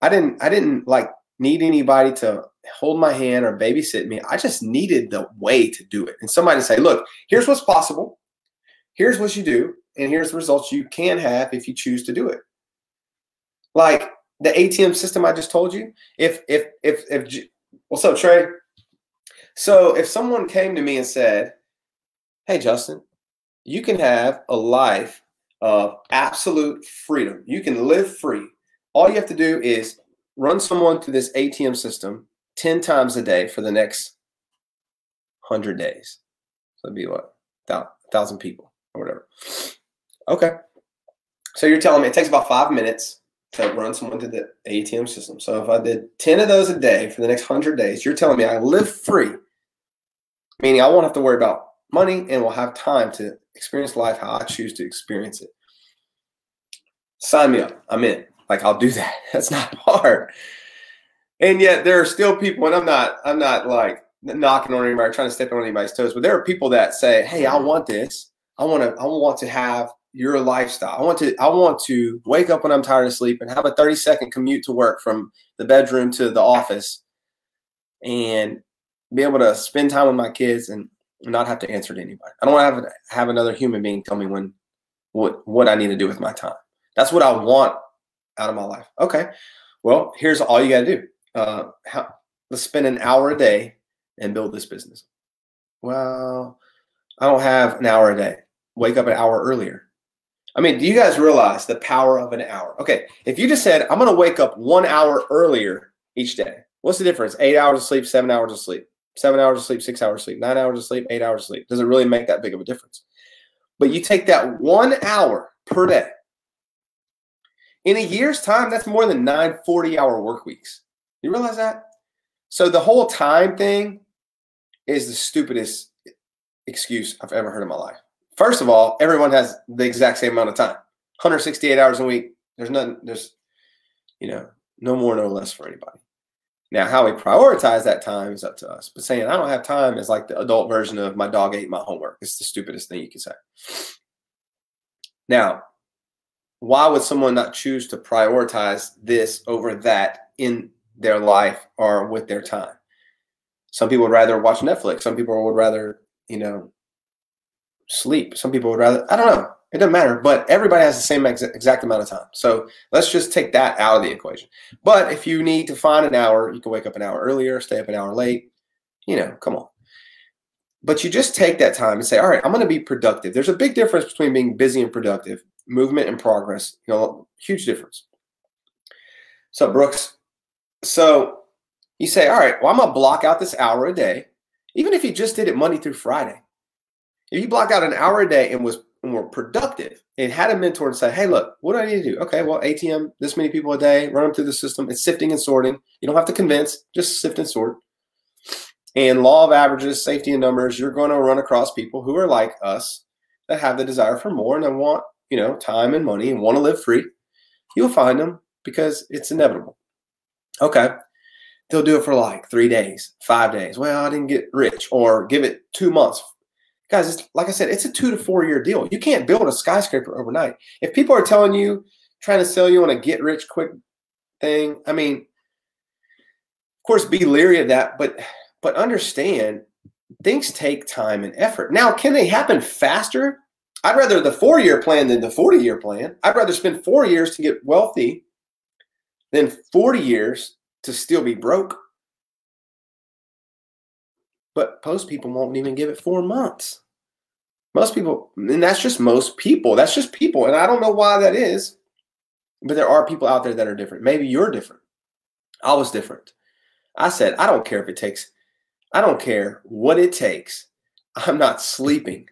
Speaker 1: I didn't like need anybody to hold my hand or babysit me. I just needed the way to do it. And somebody to say, look, here's what's possible. Here's what you do. And here's the results you can have if you choose to do it. Like the ATM system I just told you. What's up, Trey? So if someone came to me and said, hey, Justin, you can have a life of absolute freedom. You can live free. All you have to do is run someone through this ATM system 10 times a day for the next 100 days. So it'd be what? 1,000 people or whatever. Okay. So you're telling me it takes about 5 minutes to run someone through the ATM system. So if I did 10 of those a day for the next 100 days, you're telling me I live free, meaning I won't have to worry about money and will have time to experience life how I choose to experience it. Sign me up. I'm in. Like, I'll do that. That's not hard. And yet there are still people, and I'm not like knocking on anybody, trying to step on anybody's toes, but there are people that say, hey, I want this. I want to have your lifestyle. I want to wake up when I'm tired of sleep and have a 30-second commute to work from the bedroom to the office and be able to spend time with my kids and not have to answer to anybody. I don't want to have another human being tell me what I need to do with my time. That's what I want out of my life. Okay, well, here's all you got to do. Let's spend an hour a day and build this business. Well, I don't have an hour a day. Wake up an hour earlier. I mean, do you guys realize the power of an hour? Okay, if you just said, I'm going to wake up 1 hour earlier each day, what's the difference? 8 hours of sleep, 7 hours of sleep, 7 hours of sleep, 6 hours of sleep, 9 hours of sleep, 8 hours of sleep. Does it really make that big of a difference? But you take that 1 hour per day. In a year's time, that's more than 9 40-hour work weeks. You realize that? So the whole time thing is the stupidest excuse I've ever heard in my life. First of all, everyone has the exact same amount of time. 168 hours a week. There's no more, no less for anybody. Now, how we prioritize that time is up to us. But saying I don't have time is like the adult version of my dog ate my homework. It's the stupidest thing you can say. Now, why would someone not choose to prioritize this over that in their life or with their time? Some people would rather watch Netflix. Some people would rather, sleep. Some people would rather, I don't know. It doesn't matter. But everybody has the same exact amount of time. So let's just take that out of the equation. But if you need to find an hour, you can wake up an hour earlier, stay up an hour late. Come on. But you just take that time and say, all right, I'm going to be productive. There's a big difference between being busy and productive. Movement and progress, huge difference. So Brooks, so you say, all right, well, I'm going to block out this hour a day, even if you just did it Monday through Friday. If you blocked out an hour a day and were productive and had a mentor and say, hey, look, what do I need to do? Okay, well, ATM, this many people a day, run them through the system. It's sifting and sorting. You don't have to convince, just sift and sort. And law of averages, safety in numbers, you're going to run across people who are like us, that have the desire for more and they want, you know, time and money and want to live free. You'll find them because it's inevitable. Okay. They'll do it for like 3 days, 5 days. Well, I didn't get rich, or give it 2 months. Guys, it's, like I said, it's a 2 to 4 year deal. You can't build a skyscraper overnight. If people are telling you, trying to sell you on a get rich quick thing, I mean, of course, be leery of that, but understand things take time and effort. Now, can they happen faster? I'd rather the 4-year plan than the 40-year plan. I'd rather spend 4 years to get wealthy than 40 years to still be broke. But most people won't even give it 4 months. Most people, and that's just most people. That's just people. And I don't know why that is, but there are people out there that are different. Maybe you're different. I was different. I said, I don't care if it takes, I don't care what it takes. I'm not sleeping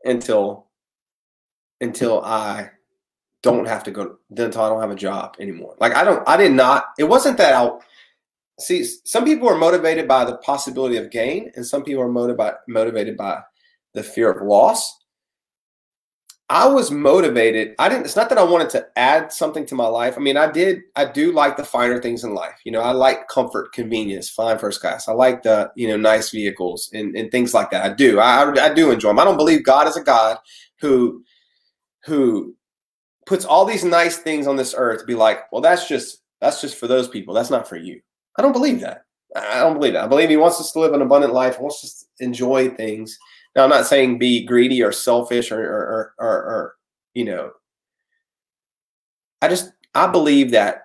Speaker 1: until I don't have to go, until I don't have a job anymore. Like it wasn't that see, some people are motivated by the possibility of gain, and some people are motivated by the fear of loss. I was motivated. It's not that I wanted to add something to my life. I mean, I do like the finer things in life. You know, I like comfort, convenience, flying first class. I like the, you know, nice vehicles and things like that. I do. I do enjoy them. I don't believe God is a God who puts all these nice things on this earth to be like, well, that's just for those people. That's not for you. I don't believe that. I don't believe that. I believe he wants us to live an abundant life. He wants us to enjoy things. Now, I'm not saying be greedy or selfish or you know, I believe that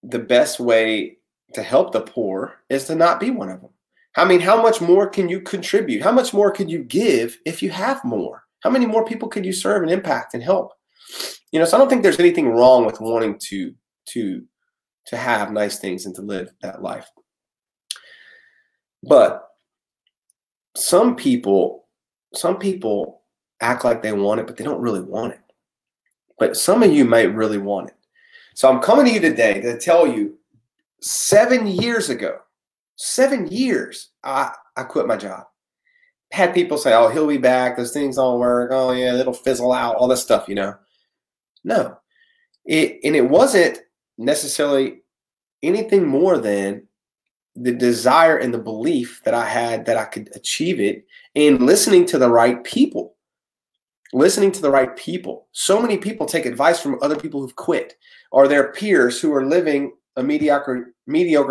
Speaker 1: the best way to help the poor is to not be one of them. I mean, how much more can you contribute? How much more could you give if you have more? How many more people could you serve and impact and help? You know, so I don't think there's anything wrong with wanting to have nice things and to live that life. But some people act like they want it, but they don't really want it. But some of you might really want it. So I'm coming to you today to tell you 7 years ago, 7 years, I quit my job. Had people say, oh, he'll be back. Those things don't work. Oh, yeah, it'll fizzle out. All this stuff, you know. No. It wasn't necessarily anything more than the desire and the belief that I had that I could achieve it, and listening to the right people. Listening to the right people. So many people take advice from other people who've quit, or their peers who are living a mediocre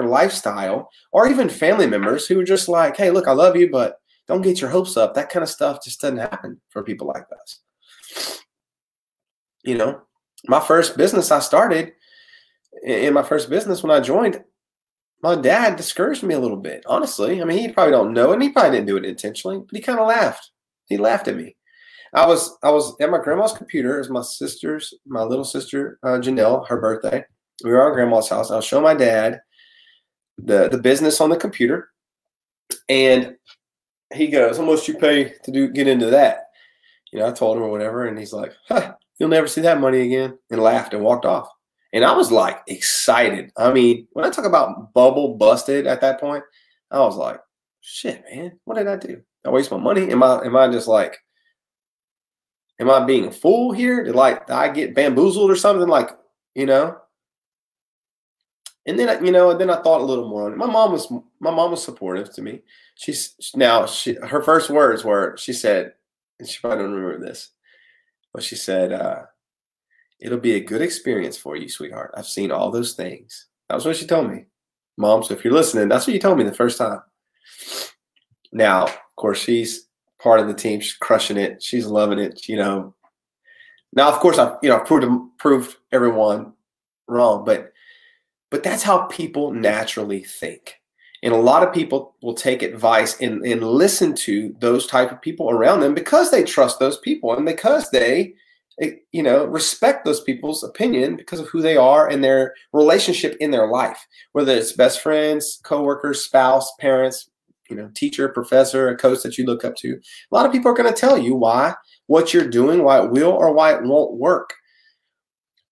Speaker 1: lifestyle, or even family members who are just like, hey, look, I love you, but don't get your hopes up. That kind of stuff just doesn't happen for people like us. You know, my first business I started, in my first business when I joined, my dad discouraged me a little bit, honestly. I mean, he probably don't know, and he probably didn't do it intentionally, but he kind of laughed. He laughed at me. I was at my grandma's computer. It was my little sister, Janelle, her birthday. We were at grandma's house. I was showing my dad the business on the computer, and he goes, how much you pay to get into that? You know, I told him or whatever, and he's like, huh, you'll never see that money again, and laughed and walked off. And I was like excited. I mean, when I talk about bubble busted at that point, I was like, shit, man, what did I do? I waste my money? Am I just like, am I being a fool here? Did I get bamboozled or something, like, you know? And then, you know, then I thought a little more on it. My mom was supportive to me. Her first words were, she said, and she probably don't remember this, but she said, it'll be a good experience for you, sweetheart. I've seen all those things. That was what she told me. Mom, so if you're listening, that's what you told me the first time. Now, of course, she's part of the team. She's crushing it. She's loving it, you know. Now, of course, I've proved everyone wrong, but that's how people naturally think. And a lot of people will take advice and listen to those type of people around them because they trust those people and because they, you know, respect those people's opinion because of who they are and their relationship in their life, whether it's best friends, coworkers, spouse, parents, you know, teacher, professor, a coach that you look up to. A lot of people are going to tell you what you're doing, why it will or why it won't work.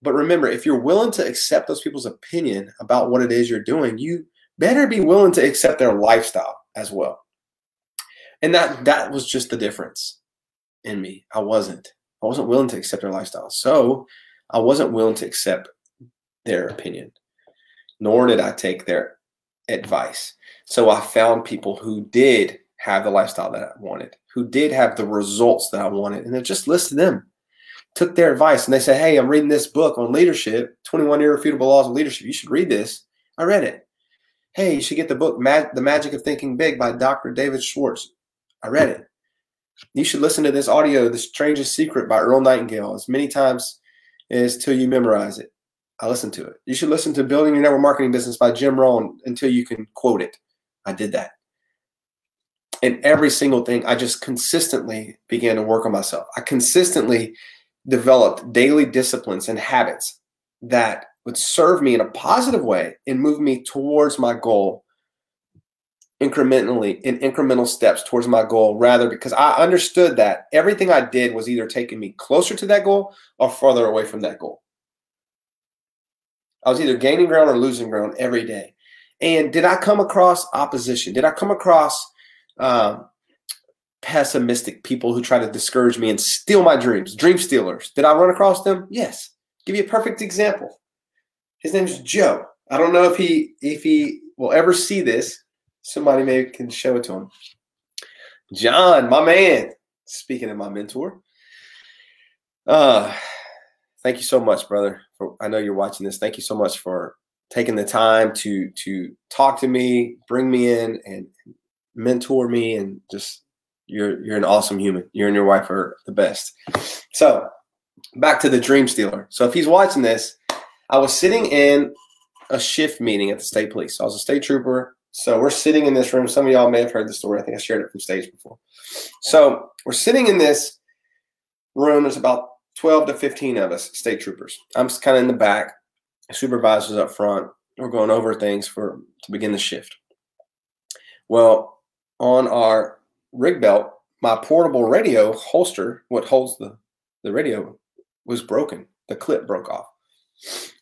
Speaker 1: But remember, if you're willing to accept those people's opinion about what it is you're doing, you better be willing to accept their lifestyle as well. And that was just the difference. in me. I wasn't willing to accept their lifestyle. So I wasn't willing to accept their opinion, nor did I take their advice. So I found people who did have the lifestyle that I wanted, who did have the results that I wanted, and I just listened to them, took their advice, and they said, hey, I'm reading this book on leadership, 21 Irrefutable Laws of Leadership. You should read this. I read it. Hey, you should get the book, The Magic of Thinking Big by Dr. David Schwartz. I read it. You should listen to this audio, The Strangest Secret by Earl Nightingale, as many times as till you memorize it. I listened to it. You should listen to Building Your Network Marketing Business by Jim Rohn until you can quote it. I did that. And every single thing, I just consistently began to work on myself. I consistently developed daily disciplines and habits that would serve me in a positive way and move me towards my goal incrementally, in incremental steps towards my goal, rather, because I understood that everything I did was either taking me closer to that goal or farther away from that goal. I was either gaining ground or losing ground every day. And did I come across opposition? Did I come across pessimistic people who try to discourage me and steal my dreams, dream stealers? Did I run across them? Yes. Give you a perfect example. His name is Joe. I don't know if he will ever see this. Somebody maybe can show it to him. John, my man. Speaking of my mentor. Thank you so much, brother. I know you're watching this. Thank you so much for taking the time to talk to me, bring me in, and mentor me, and just you're an awesome human. You and your wife are the best. So back to the dream stealer. So if he's watching this, I was sitting in a shift meeting at the state police. So I was a state trooper. So we're sitting in this room. Some of y'all may have heard the story. I think I shared it from stage before. So we're sitting in this room. There's about 12 to 15 of us, state troopers. I'm just kind of in the back. Supervisors up front. We're going over things to begin the shift. Well, on our rig belt, my portable radio holster, what holds the radio, was broken. The clip broke off.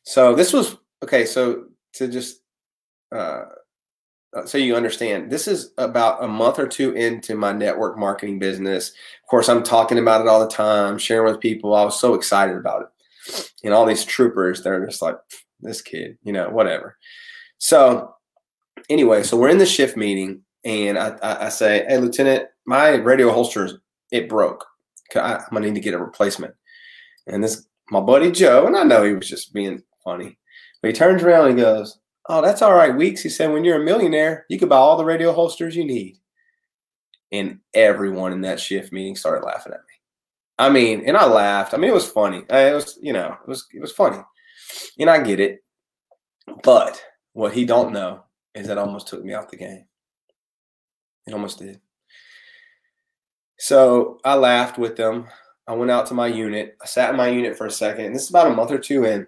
Speaker 1: So this was, okay, so to just, so you understand, this is about a month or two into my network marketing business. Of course, I'm talking about it all the time, sharing with people. I was so excited about it. And all these troopers, they're just like, this kid, whatever. So anyway, so we're in the shift meeting, and I say, hey, Lieutenant, my radio holster, it broke. I'm going to need to get a replacement. And my buddy Joe, and I know he was just being funny, but he turns around and he goes, oh, that's all right, Weeks. He said, when you're a millionaire, you can buy all the radio holsters you need. And everyone in that shift meeting started laughing at me. I mean, and I laughed. I mean, it was funny. It was funny. And I get it. But what he don't know is that almost took me out the game. It almost did. So I laughed with them. I went out to my unit. I sat in my unit for a second. And this is about a month or two in.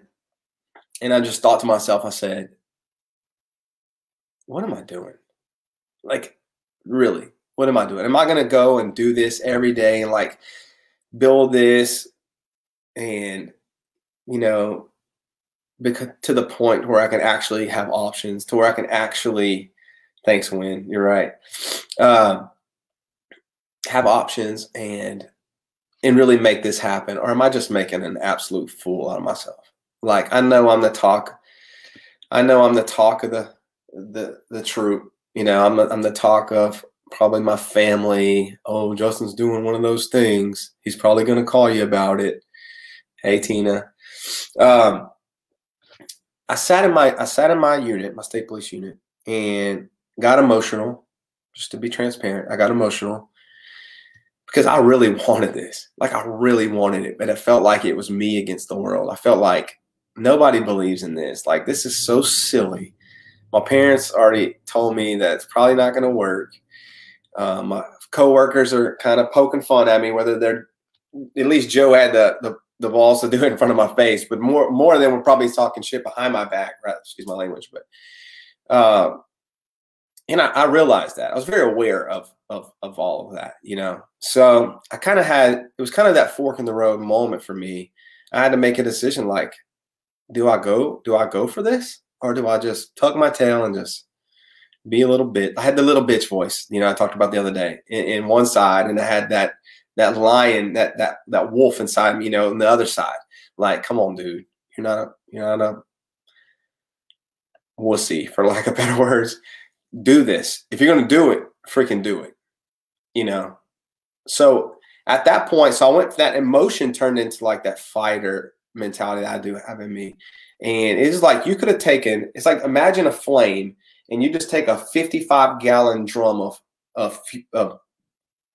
Speaker 1: And I just thought to myself, I said, what am I doing? Like, really, what am I doing? Am I going to go and do this every day and like build this and, because to the point where I can actually have options, to where I can actually, thanks, Win, you're right, have options and really make this happen? Or am I just making an absolute fool out of myself? Like, I know I'm the talk. I know I'm the talk of the troop. I'm the talk of probably my family. Oh, Justin's doing one of those things. He's probably going to call you about it. Hey, Tina. I sat in my unit, my state police unit, and got emotional. Just to be transparent, I got emotional because I really wanted this. Like, I really wanted it, but it felt like it was me against the world. I felt like nobody believes in this. Like, this is so silly. My parents already told me that it's probably not going to work. My coworkers are kind of poking fun at me, whether they're, at least Joe had the balls to do it in front of my face, but more of them were probably talking shit behind my back, right? Excuse my language. But, and I realized that. I was very aware of all of that, So I kind of it was kind of that fork in the road moment for me. I had to make a decision, like, do I go for this? Or do I just tuck my tail and just be a little bit? I had the little bitch voice, I talked about the other day in one side, and I had that that lion, that wolf inside me, you know, on the other side. Like, come on, dude, you're not a wussy, for lack of better words. Do this. If you're gonna do it, freaking do it. You know. So at that point, so I went, that emotion turned into like that fighter mentality that I do have in me. And it's like, you could have taken, it's like, imagine a flame and you just take a 55-gallon drum of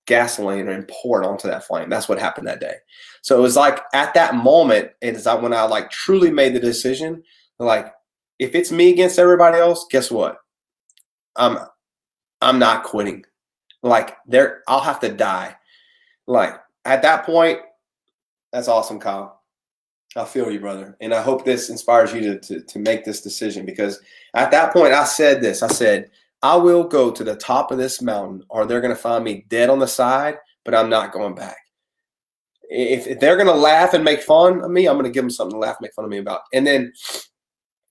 Speaker 1: gasoline and pour it onto that flame. That's what happened that day. So it was like, at that moment, it's like when I like truly made the decision, like, if it's me against everybody else, guess what? I'm not quitting. Like, I'll have to die. Like, at that point, that's awesome, Kyle. I feel you, brother. And I hope this inspires you to make this decision, because at that point I said this. I said, I will go to the top of this mountain, or they're going to find me dead on the side, but I'm not going back. If they're going to laugh and make fun of me, I'm going to give them something to laugh and make fun of me about. And then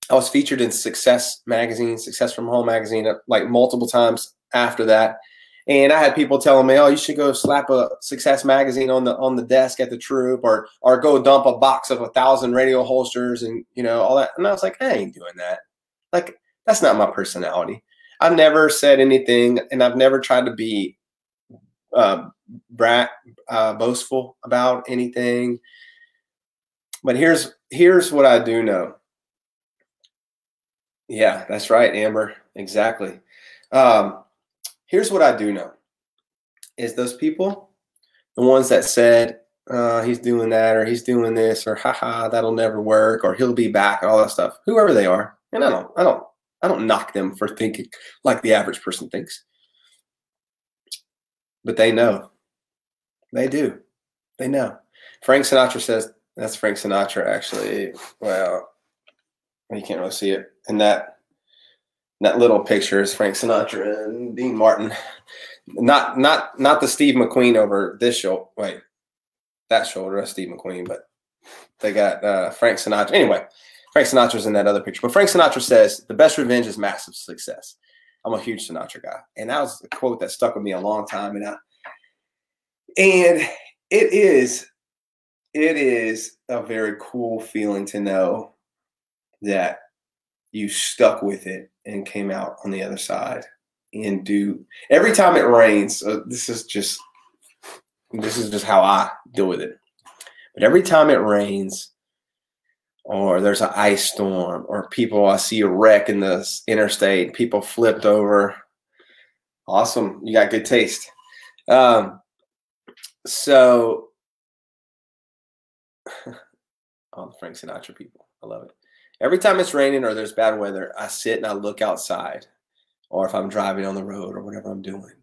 Speaker 1: I was featured in Success magazine, Success from Home magazine, like multiple times after that. And I had people telling me, oh, you should go slap a Success magazine on the desk at the troop, or go dump a box of 1,000 radio holsters and, you know, all that. And I was like, I ain't doing that. Like, that's not my personality. I've never said anything, and I've never tried to be boastful about anything. But here's what I do know. Yeah, that's right, Amber. Exactly. Here's what I do know is those people, the ones that said, he's doing that, or he's doing this, or haha, that'll never work, or he'll be back, and all that stuff, whoever they are. And I don't knock them for thinking like the average person thinks. But they know. They do. They know. Frank Sinatra says, that's Frank Sinatra, actually. Well, you can't really see it. And that little picture is Frank Sinatra and Dean Martin. Not the Steve McQueen over this shoulder. Wait, that shoulder, that's Steve McQueen, but they got Frank Sinatra. Anyway, Frank Sinatra's in that other picture. But Frank Sinatra says, the best revenge is massive success. I'm a huge Sinatra guy. And that was a quote that stuck with me a long time. And it is a very cool feeling to know that you stuck with it and came out on the other side. And every time it rains, this is just how I deal with it. But every time it rains, or there's an ice storm, or I see a wreck in the interstate, people flipped over. Awesome. You got good taste. So all the Frank Sinatra people, I love it. Every time it's raining or there's bad weather, I sit and I look outside, or if I'm driving on the road or whatever I'm doing,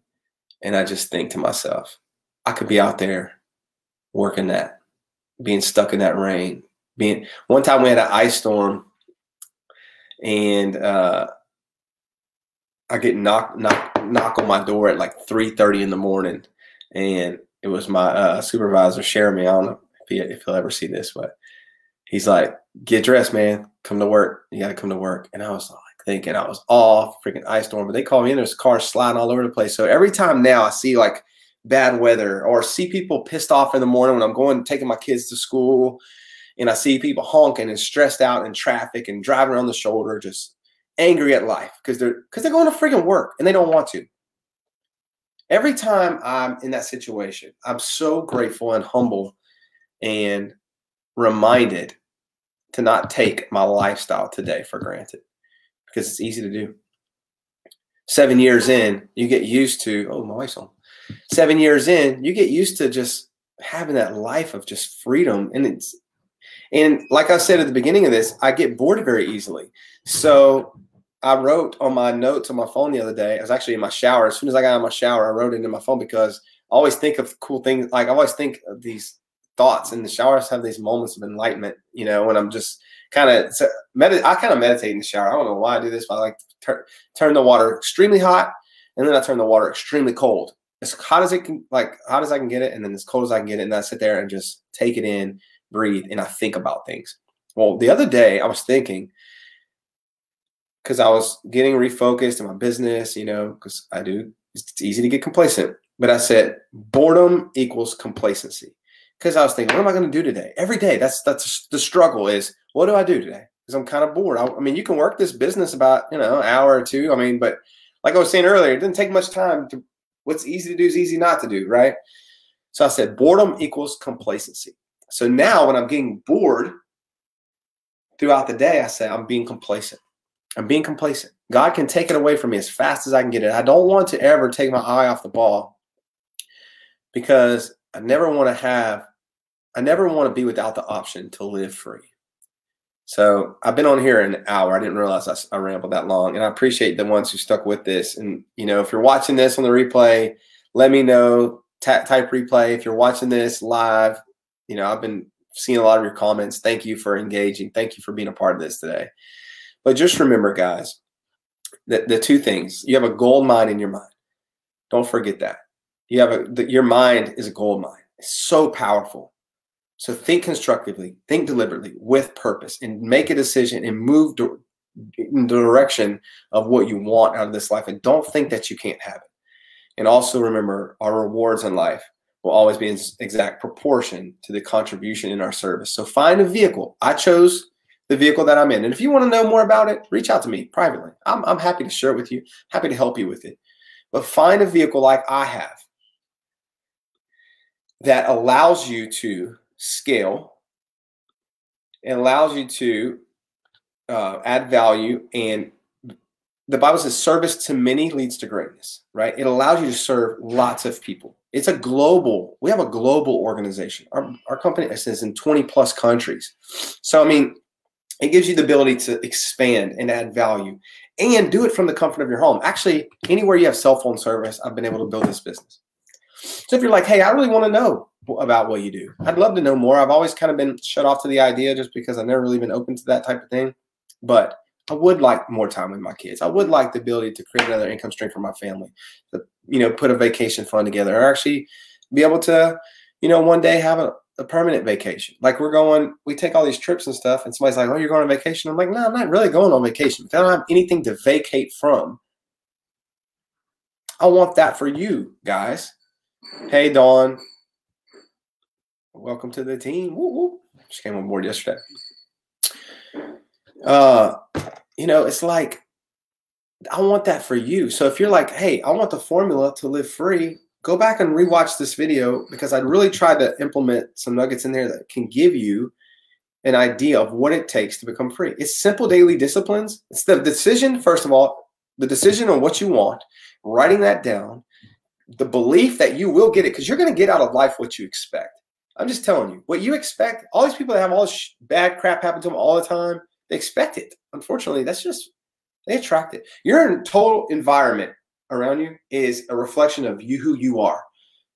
Speaker 1: and I just think to myself, I could be out there working that, being stuck in that rain. One time we had an ice storm, and I get knock on my door at like 3:30 in the morning, and it was my supervisor, Jeremy. I don't know if he'll ever see this, but he's like, get dressed, man. Come to work. You got to come to work. And I was like thinking I was off, freaking ice storm. But they called me in. There's cars sliding all over the place. So every time now I see like bad weather, or see people pissed off in the morning when I'm taking my kids to school, and I see people honking and stressed out in traffic and driving around the shoulder, just angry at life because they're going to freaking work and they don't want to. Every time I'm in that situation, I'm so grateful and humble and reminded to not take my lifestyle today for granted, because it's easy to do. 7 years in, you get used to, oh, my wife's on. 7 years in, you get used to just having that life of just freedom. And like I said at the beginning of this, I get bored very easily. So I wrote on my notes on my phone the other day. I was actually in my shower. As soon as I got out of my shower, I wrote it into my phone, because I always think of cool things. Like, I always think of these thoughts in the shower. I have these moments of enlightenment, you know, when I'm just I kind of meditate in the shower. I don't know why I do this, but I like to turn the water extremely hot, and then I turn the water extremely cold. As hot as I can get it, and then as cold as I can get it. And I sit there and just take it in, breathe, and I think about things. Well, the other day I was thinking, because I was getting refocused in my business, you know, because it's easy to get complacent. But I said, boredom equals complacency. Because I was thinking, what am I going to do today? Every day, that's the struggle is, what do I do today? Because I'm kind of bored. I mean, you can work this business about, an hour or two. I mean, but like I was saying earlier, it didn't take much time. What's easy to do is easy not to do, right? So I said, boredom equals complacency. So now when I'm getting bored throughout the day, I say, I'm being complacent. I'm being complacent. God can take it away from me as fast as I can get it. I don't want to ever take my eye off the ball because I never want to be without the option to live free. So I've been on here an hour. I didn't realize I rambled that long. And I appreciate the ones who stuck with this. And, if you're watching this on the replay, let me know. Type replay. If you're watching this live, I've been seeing a lot of your comments. Thank you for engaging. Thank you for being a part of this today. But just remember, guys, the two things. You have a gold mine in your mind. Don't forget that. Your mind is a gold mine. It's so powerful. So think constructively, think deliberately, with purpose, and make a decision and move in the direction of what you want out of this life. And don't think that you can't have it. And also remember, our rewards in life will always be in exact proportion to the contribution in our service. So find a vehicle. I chose the vehicle that I'm in. And if you want to know more about it, reach out to me privately. I'm happy to share it with you, happy to help you with it. But find a vehicle like I have that allows you to scale and allows you to add value. And the Bible says service to many leads to greatness, right? It allows you to serve lots of people. We have a global organization. Our company is in 20 plus countries. So, I mean, it gives you the ability to expand and add value and do it from the comfort of your home. Actually, anywhere you have cell phone service, I've been able to build this business. So if you're like, hey, I really want to know about what you do, I'd love to know more. I've always kind of been shut off to the idea just because I've never really been open to that type of thing. But I would like more time with my kids. I would like the ability to create another income stream for my family, to, put a vacation fund together, or actually be able to, one day have a permanent vacation. Like we take all these trips and stuff, and somebody's like, oh, you're going on vacation? I'm like, no, I'm not really going on vacation. If I don't have anything to vacate from, I want that for you guys. Hey, Dawn. Welcome to the team. Woo, woo. She came on board yesterday. It's like, I want that for you. So if you're like, hey, I want the formula to live free, go back and rewatch this video, because I really tried to implement some nuggets in there that can give you an idea of what it takes to become free. It's simple daily disciplines. It's the decision, first of all, the decision on what you want, writing that down, the belief that you will get it, because you're going to get out of life what you expect. I'm just telling you, what you expect, all these people that have all this bad crap happen to them all the time, they expect it. Unfortunately, they attract it. Your total environment around you is a reflection of you, who you are.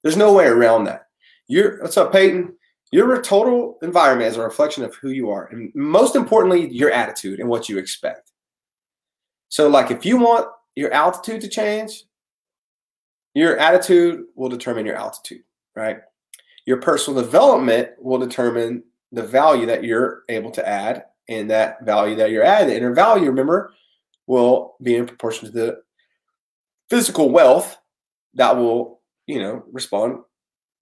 Speaker 1: There's no way around that. What's up, Peyton? Your total environment is a reflection of who you are. And most importantly, your attitude and what you expect. So like if you want your altitude to change, your attitude will determine your altitude, right? Your personal development will determine the value that you're able to add, and that value that you're adding. And your value, remember, will be in proportion to the physical wealth that will, respond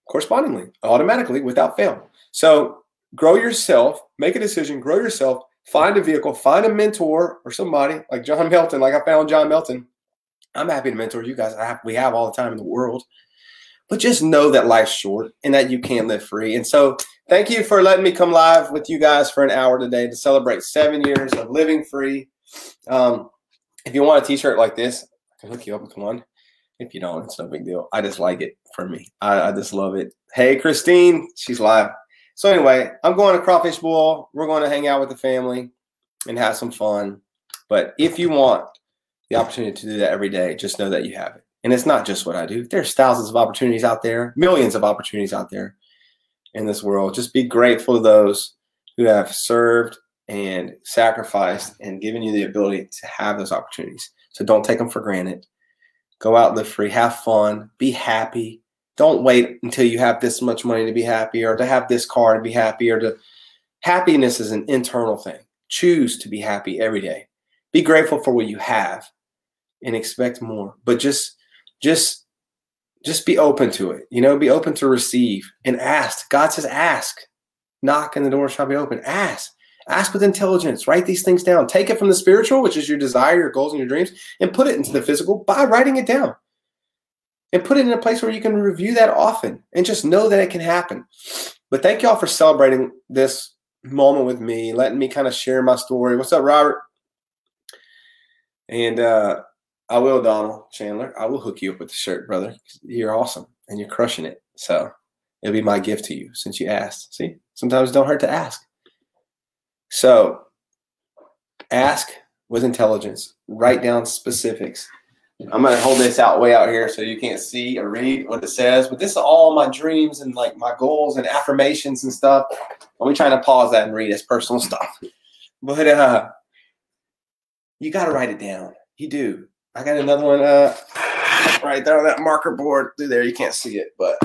Speaker 1: correspondingly, automatically, without fail. So grow yourself, make a decision, grow yourself, find a vehicle, find a mentor or somebody like John Melton, like I found John Melton. I'm happy to mentor you guys. We have all the time in the world. But just know that life's short and that you can live free. And so thank you for letting me come live with you guys for an hour today to celebrate 7 years of living free. If you want a t-shirt like this, I can hook you up with one. If you don't, it's no big deal. I just like it for me. I just love it. Hey, Christine, she's live. So anyway, I'm going to Crawfish Bowl. We're going to hang out with the family and have some fun. But if you want the opportunity to do that every day, just know that you have it. And it's not just what I do. There's thousands of opportunities out there, millions of opportunities out there in this world. Just be grateful to those who have served and sacrificed and given you the ability to have those opportunities. So don't take them for granted. Go out, live free, have fun, be happy. Don't wait until you have this much money to be happy, or to have this car to be happy, happiness is an internal thing. Choose to be happy every day. Be grateful for what you have and expect more. But just just be open to it. You know, be open to receive and ask. God says, ask. Knock and the door shall be open. Ask. Ask with intelligence. Write these things down. Take it from the spiritual, which is your desire, your goals, and your dreams, and put it into the physical by writing it down. And put it in a place where you can review that often and just know that it can happen. But thank y'all for celebrating this moment with me, letting me kind of share my story. What's up, Robert? And I will, Donald Chandler. I will hook you up with the shirt, brother. You're awesome, and you're crushing it. So it'll be my gift to you since you asked. See, sometimes it don't hurt to ask. So ask with intelligence. Write down specifics. I'm going to hold this out way out here so you can't see or read what it says. But this is all my dreams and like my goals and affirmations and stuff. Let me try to pause that and read. It's personal stuff. But you got to write it down. You do. I got another one right there on that marker board. Through there, you can't see it. But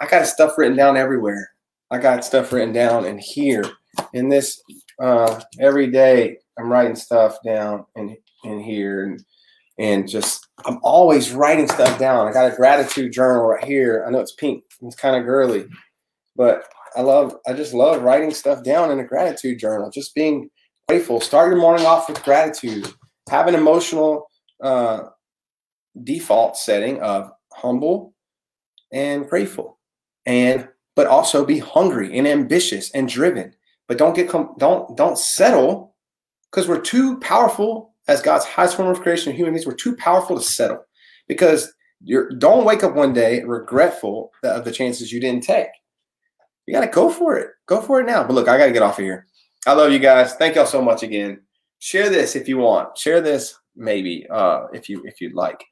Speaker 1: I got stuff written down everywhere. I got stuff written down in here. In this, every day, I'm writing stuff down in here. And just, I'm always writing stuff down. I got a gratitude journal right here. I know it's pink. It's kind of girly. But I just love writing stuff down in a gratitude journal. Just being grateful. Start your morning off with gratitude. Have an emotional default setting of humble and grateful. But also be hungry and ambitious and driven. But don't settle, because we're too powerful as God's highest form of creation, human beings. We're too powerful to settle, because don't wake up one day regretful of the chances you didn't take. You got to go for it. Go for it now. But look, I got to get off of here. I love you guys. Thank y'all so much again. Share this if you want. Share this maybe if you'd like.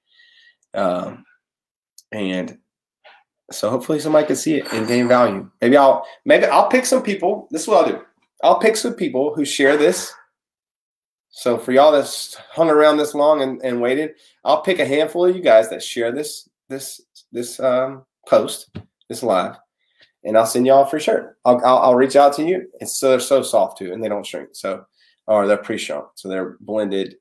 Speaker 1: And so hopefully somebody can see it and gain value. Maybe I'll pick some people. This is what I'll do. I'll pick some people who share this. So for y'all that's hung around this long and waited, I'll pick a handful of you guys that share this post, this live, and I'll send y'all a free shirt. I'll reach out to you. They're so soft too, and they don't shrink. Or they're pre-shrunk, so they're blended,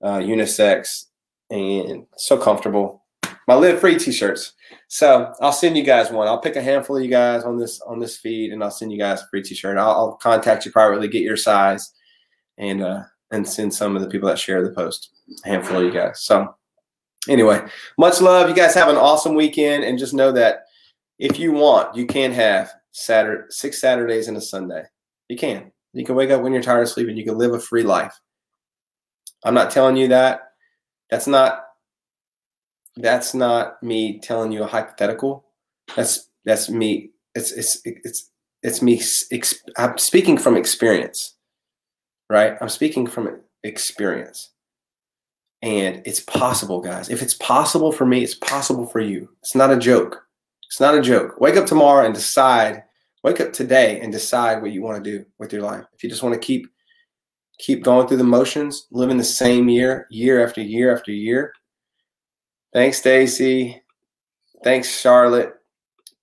Speaker 1: unisex, and so comfortable. My Live Free t-shirts. So I'll send you guys one. I'll pick a handful of you guys on this feed, and I'll send you guys a free t-shirt. I'll contact you privately, get your size, and send some of the people that share the post, a handful of you guys. So anyway, much love. You guys have an awesome weekend, and just know that if you want, you can have 6 Saturdays and a Sunday. You can. You can wake up when you're tired of sleeping. You can live a free life. I'm not telling you that. That's not me telling you a hypothetical. That's me. It's me. I'm speaking from experience, right? I'm speaking from experience, and it's possible, guys. If it's possible for me, it's possible for you. It's not a joke. It's not a joke. Wake up tomorrow and decide. Wake up today and decide what you want to do with your life. If you just want to keep going through the motions, living the same year after year after year. Thanks, Stacy. Thanks, Charlotte.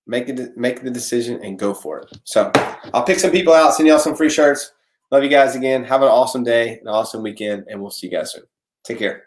Speaker 1: Make the decision and go for it. So I'll pick some people out, send y'all some free shirts. Love you guys again. Have an awesome day, an awesome weekend, and we'll see you guys soon. Take care.